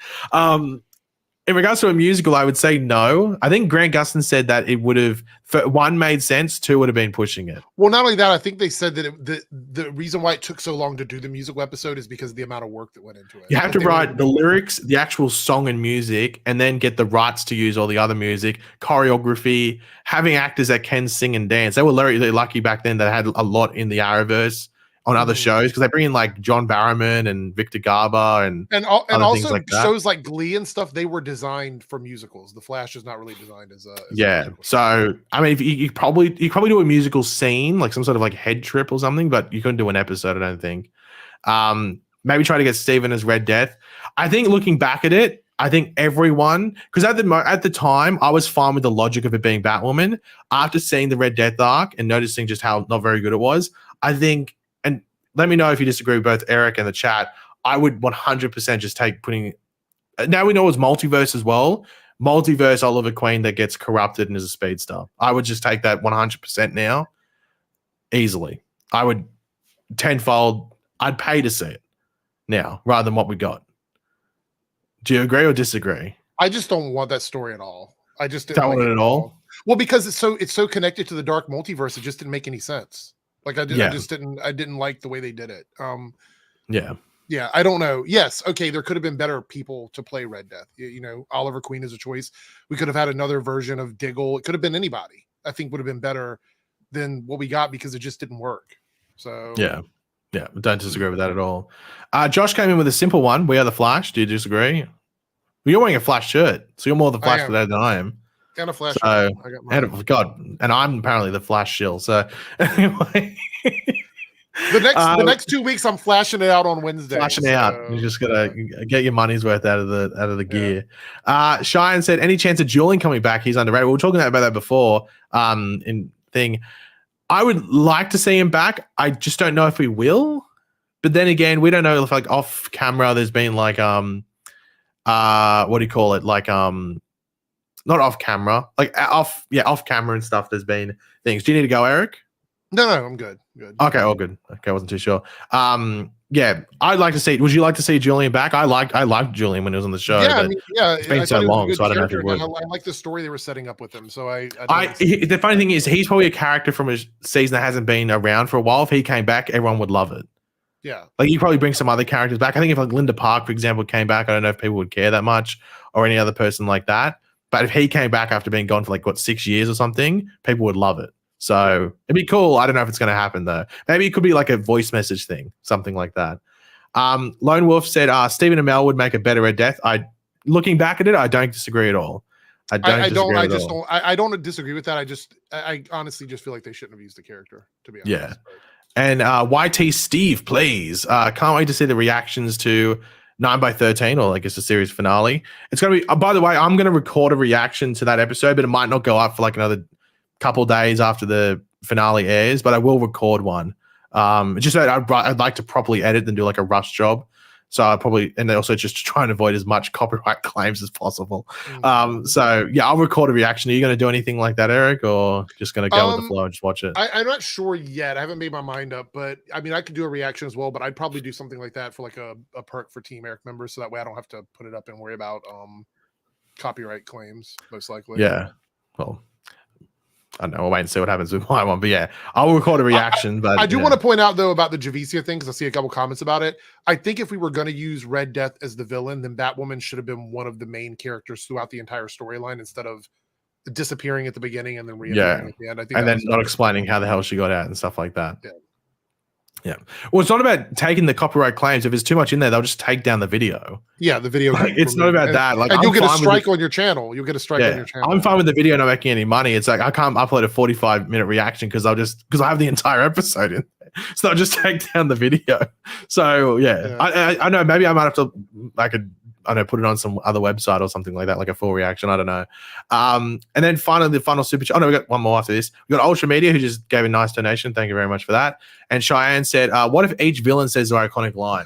In regards to a musical, I would say no. I think Grant Gustin said that it would have, one, made sense, two, would have been pushing it. Well, not only that, I think they said that the reason why it took so long to do the musical episode is because of the amount of work that went into it. You have to write the lyrics, the actual song and music, and then get the rights to use all the other music, choreography, having actors that can sing and dance. They were really lucky back then that had a lot in the Arrowverse on other shows, because they bring in like John Barrowman and Victor Garber and also like shows like Glee and stuff. They were designed for musicals. The Flash is not really designed as a musical. So I mean, if you probably do a musical scene, like some sort of like head trip or something, but you couldn't do an episode, I don't think. Maybe try to get Steven as Red Death. I think looking back at it, I think everyone, because at the time I was fine with the logic of it being Batwoman. After seeing the Red Death arc and noticing just how not very good it was, I think. Let me know if you disagree with both Eric and the chat. I would 100% just putting. Now we know it's multiverse as well. Multiverse Oliver Queen that gets corrupted and is a speedster. I would just take that 100% now, easily. I would tenfold I'd pay to see it now rather than what we got. Do you agree or disagree? I just don't want that story at all. I just didn't Don't like want it at all. Well, because it's so connected to the dark multiverse, it just didn't make any sense. Like I didn't like the way they did it. Yeah, I don't know. Yes, okay, there could have been better people to play Red Death. You know, Oliver Queen is a choice. We could have had another version of Diggle. It could have been anybody. I think would have been better than what we got because it just didn't work. So yeah, don't disagree with that at all. Josh came in with a simple one. We are the Flash. Do you disagree? Well, you're wearing a Flash shirt, so you're more the Flash today than I am. And a Flash. So, I got God, and I'm apparently the Flash shill. So anyway. The next 2 weeks, I'm flashing it out on Wednesday. Flashing out. You're just gonna get your money's worth out of the gear. Cheyenne said, any chance of Julian coming back? He's underrated. We were talking about that before. In thing, I would like to see him back. I just don't know if we will. But then again, we don't know if like off camera there's been like what do you call it? Like not off camera, like off camera and stuff. There's been things. Do you need to go, Eric? No, I'm good. Good. Okay, all good. Okay, I wasn't too sure. Yeah, I'd like to see. Would you like to see Julian back? I liked Julian when he was on the show. Yeah, I mean, it's been so long, so I don't know if it would. I like the story they were setting up with him. So the funny thing is, he's probably a character from a season that hasn't been around for a while. If he came back, everyone would love it. Yeah, like you probably bring some other characters back. I think if like Linda Park, for example, came back, I don't know if people would care that much, or any other person like that. But if he came back after being gone for like 6 years or something, people would love it. So it'd be cool. I don't know if it's going to happen though. Maybe it could be like a voice message thing, something like that. Lone Wolf said Stephen Amell would make a better Red Death. Looking back at it, I don't disagree at all. I don't disagree with that. I honestly just feel like they shouldn't have used the character, to be honest. Yeah. And YT Steve, please. Can't wait to see the reactions to 9x13, or I guess the series finale. It's going to be, by the way, I'm going to record a reaction to that episode, but it might not go up for like another couple days after the finale airs, but I will record one. Just that I'd like to properly edit and do like a rush job. So I probably, and also just to try and avoid as much copyright claims as possible. So yeah, I'll record a reaction. Are you going to do anything like that, Eric, or just going to go with the flow and just watch it? I'm not sure yet. I haven't made my mind up, but I mean, I could do a reaction as well, but I'd probably do something like that for like a perk for Team Eric members. So that way I don't have to put it up and worry about copyright claims, most likely. Yeah. Well, I don't know. We'll wait and see what happens with my one. But yeah, I'll record a reaction. But I do want to point out, though, about the Javicia thing, because I see a couple comments about it. I think if we were going to use Red Death as the villain, then Batwoman should have been one of the main characters throughout the entire storyline instead of disappearing at the beginning and then reappearing at the end. I think, and then not explaining how the hell she got out and stuff like that. Yeah. Well, it's not about taking the copyright claims. If there's too much in there, they'll just take down the video. Yeah, the video. It's not about that. Like, and you'll get a strike on your channel. You'll get a strike on your channel. I'm fine with the video not making any money. It's like I can't upload a 45-minute reaction because I have the entire episode in there. So I'll just take down the video. So yeah. I know maybe I might have to put it on some other website or something like that, like a full reaction. I don't know. And then finally, the final super chat. Oh no, we got one more after this. We got Ultra Media, who just gave a nice donation. Thank you very much for that. And Cheyenne said, what if each villain says their iconic line?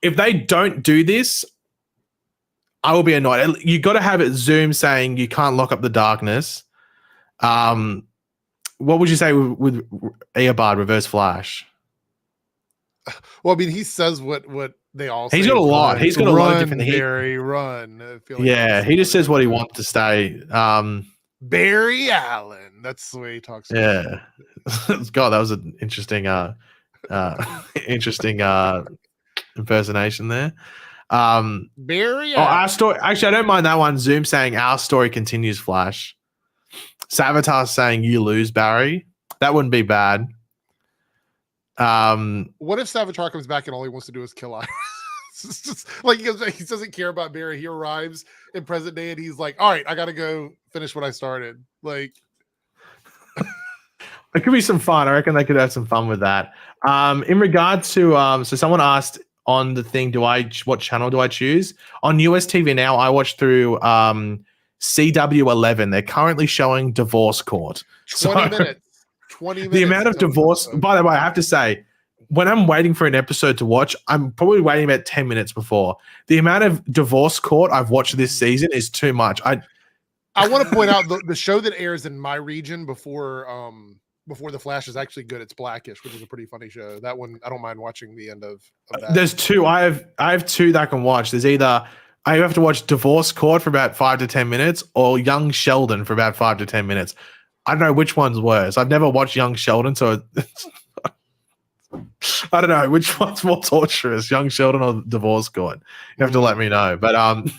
If they don't do this, I will be annoyed. You got to have it Zoom saying you can't lock up the darkness. What would you say with Eobard Reverse Flash? Well, I mean, he says what they all say. He's got a lot. He's got a lot of different things. Barry, run. He just says what he wants to say. Barry Allen. That's the way he talks. Yeah. God, that was an interesting impersonation there. Barry Allen. Our story. Actually, I don't mind that one. Zoom saying our story continues, Flash. Savitar saying you lose, Barry. That wouldn't be bad. What if Savitar comes back and all he wants to do is kill Iris? It's just like he doesn't care about Barry. He arrives in present day and he's like, all right, I gotta go finish what I started. Like, it could be some fun. I reckon they could have some fun with that. In regard to so someone asked on the thing, what channel do I choose? On US TV now, I watch through CW11. They're currently showing Divorce Court. 20 minutes. 20 minutes. The amount of divorce, by the way, I have to say, when I'm waiting for an episode to watch, I'm probably waiting about 10 minutes before. The amount of Divorce Court I've watched this season is too much. I want to point out the show that airs in my region before before the Flash is actually good. It's Blackish, which is a pretty funny show. That one I don't mind watching the end of that. There's two. I have two that I can watch. There's either I have to watch Divorce Court for about 5 to 10 minutes or Young Sheldon for about 5 to 10 minutes. I don't know which one's worse. I've never watched Young Sheldon, so I don't know which one's more torturous, Young Sheldon or Divorce Court. You have to let me know. But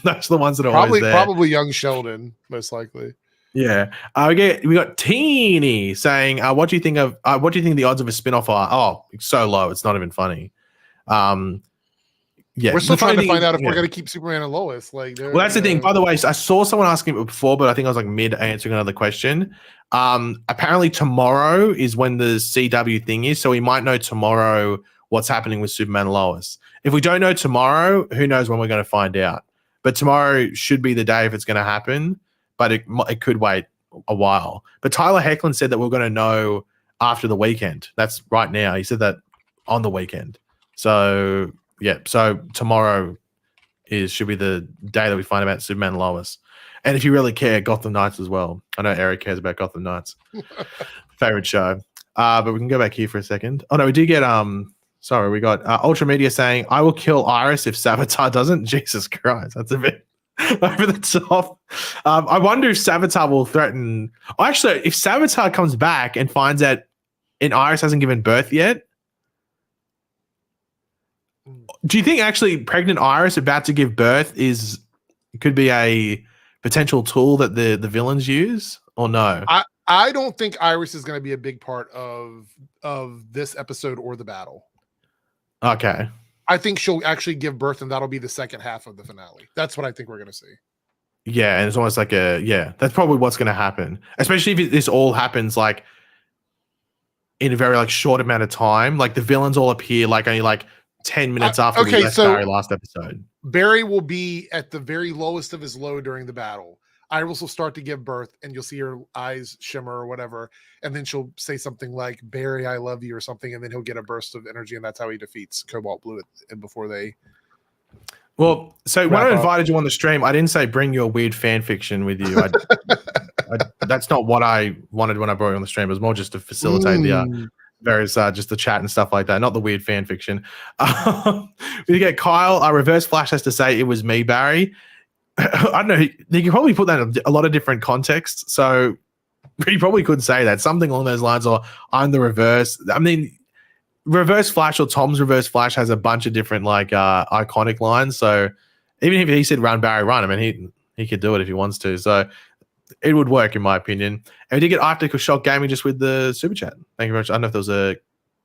those are the ones that are always there. Probably Young Sheldon, most likely. Yeah. We got Teeny saying, what do you think the odds of a spin-off are? Oh, it's so low. It's not even funny. Yeah. We're still trying to find out if we're going to keep Superman and Lois. Well, that's the thing. By the way, I saw someone asking it before, but I think I was like mid answering another question. Apparently tomorrow is when the CW thing is, so we might know tomorrow what's happening with Superman and Lois. If we don't know tomorrow, who knows when we're going to find out. But tomorrow should be the day if it's going to happen. But it could wait a while. But Tyler Hoechlin said that we're going to know after the weekend. That's right now. He said that on the weekend. So, yeah. So tomorrow should be the day that we find out Superman and Lois. And if you really care, Gotham Knights as well. I know Eric cares about Gotham Knights. Favorite show. But we can go back here for a second. Oh, no, we do get... Sorry, we got Ultra Media saying, I will kill Iris if Savitar doesn't. Jesus Christ. That's a bit... over the top. I wonder if Savitar will threaten. Actually, if Savitar comes back and finds out Iris hasn't given birth yet, do you think actually pregnant Iris about to give birth could be a potential tool that the villains use, or no? I don't think Iris is going to be a big part of this episode or the battle. Okay. I think she'll actually give birth, and that'll be the second half of the finale. That's what I think we're going to see. Yeah, and it's almost like that's probably what's going to happen. Especially if this all happens like in a very like short amount of time. Like the villains all appear like only like 10 minutes after we left Barry last episode. Barry will be at the very lowest of his low during the battle. Iris will start to give birth, and you'll see her eyes shimmer or whatever, and then she'll say something like, Barry, I love you, or something, and then he'll get a burst of energy, and that's how he defeats Cobalt Blue before they... Well, so when I invited you on the stream, I didn't say bring your weird fan fiction with you. That's not what I wanted when I brought you on the stream. It was more just to facilitate the various, just the chat and stuff like that, not the weird fan fiction. We get Kyle, Reverse Flash has to say, it was me, Barry. I don't know. You can probably put that in a lot of different contexts. So he probably could say that. Something along those lines, or I'm the reverse. I mean, Reverse Flash or Tom's Reverse Flash has a bunch of different like iconic lines. So even if he said run, Barry, run, I mean, he could do it if he wants to. So it would work in my opinion. And we did get Aftershock Gaming just with the super chat. Thank you very much. I don't know if there was a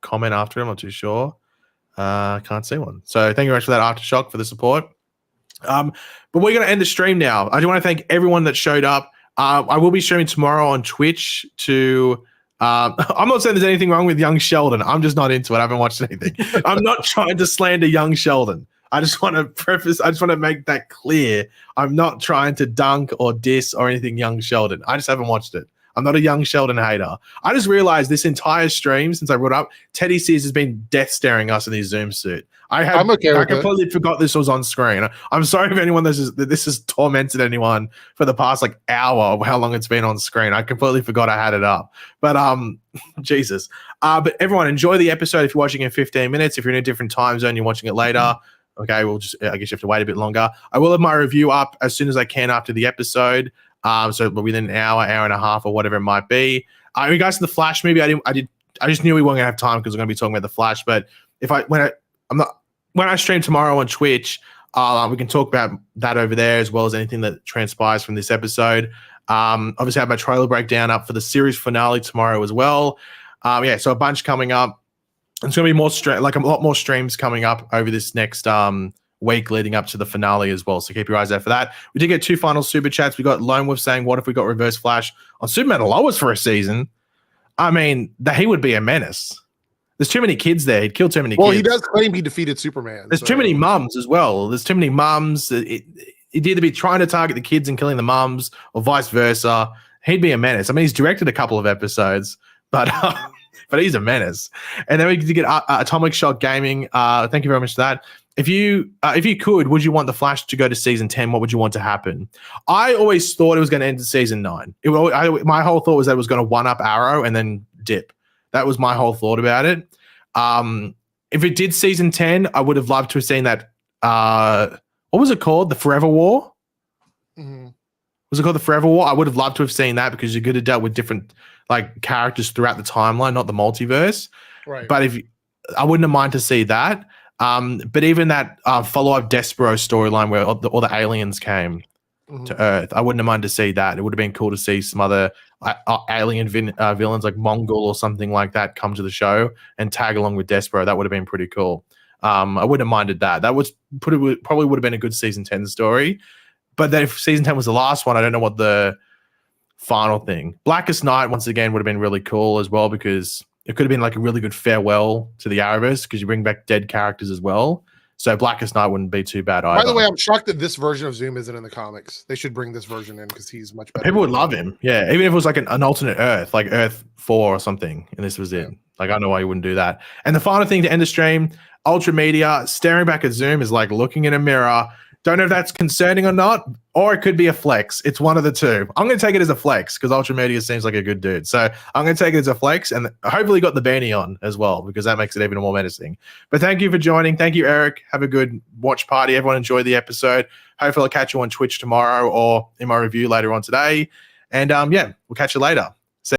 comment after him. I'm not too sure. Can't see one. So thank you very much for that, Aftershock, for the support. But we're going to end the stream now. I do want to thank everyone that showed up. I will be streaming tomorrow on Twitch to... I'm not saying there's anything wrong with Young Sheldon. I'm just not into it. I haven't watched anything. I'm not trying to slander Young Sheldon. I just want to make that clear. I'm not trying to dunk or diss or anything Young Sheldon. I just haven't watched it. I'm not a Young Sheldon hater. I just realized this entire stream since I brought up, Teddy Sears has been death staring us in his Zoom suit. I completely forgot this was on screen. I'm sorry if anyone this has tormented anyone for the past like hour of how long it's been on screen. I completely forgot I had it up. But Jesus. But everyone enjoy the episode if you're watching in 15 minutes. If you're in a different time zone, you're watching it later. Okay, I guess you have to wait a bit longer. I will have my review up as soon as I can after the episode. So within an hour and a half or whatever it might be. In regards to the Flash movie, I just knew we weren't gonna have time because we're gonna be talking about the Flash. But when I stream tomorrow on Twitch, we can talk about that over there as well as anything that transpires from this episode. Obviously, I have my trailer breakdown up for the series finale tomorrow as well. So a bunch coming up. It's gonna be a lot more streams coming up over this next week leading up to the finale as well. So keep your eyes out for that. We did get 2 final super chats. We got Lone Wolf saying, what if we got Reverse Flash on Superman and Lois for a season? I mean, he would be a menace. There's too many kids there. He'd kill too many kids. Well, he does claim he defeated Superman. There's too many mums as well. There's too many mums. He'd either be trying to target the kids and killing the mums or vice versa. He'd be a menace. I mean, he's directed a couple of episodes, but but he's a menace. And then we get Atomic Shock Gaming. Thank you very much for that. If you could, would you want the Flash to go to season 10? What would you want to happen? I always thought it was going to end in season 9. My whole thought was that it was going to one up Arrow and then dip. That was my whole thought about it. If it did season 10, I would have loved to have seen that. What was it called? The Forever War? Mm-hmm. Was it called the Forever War? I would have loved to have seen that because you could have dealt with different like characters throughout the timeline, not the multiverse. Right. But I wouldn't have mind to see that. But even that follow-up Despero storyline where all the aliens came to Earth, I wouldn't have mind to see that. It would have been cool to see some other alien villains like Mongol or something like that come to the show and tag along with Despero. That would have been pretty cool. I wouldn't have minded that. That probably would have been a good season 10 story. But then if season 10 was the last one, I don't know what the final thing. Blackest Night, once again, would have been really cool as well because it could have been like a really good farewell to the Arrowverse because you bring back dead characters as well. So Blackest Night wouldn't be too bad either. By the way, I'm shocked that this version of Zoom isn't in the comics. They should bring this version in because he's much better. People would love him. Yeah. Even if it was like an alternate Earth, like Earth 4 or something, and this was it. Like, I don't know why you wouldn't do that. And the final thing to end the stream, Ultra Media, staring back at Zoom is like looking in a mirror. Don't know if that's concerning or not, or it could be a flex. It's one of the two. I'm going to take it as a flex because Ultra Media seems like a good dude. So I'm going to take it as a flex and hopefully got the beanie on as well because that makes it even more menacing. But thank you for joining. Thank you, Eric. Have a good watch party. Everyone enjoy the episode. Hopefully I'll catch you on Twitch tomorrow or in my review later on today. And we'll catch you later.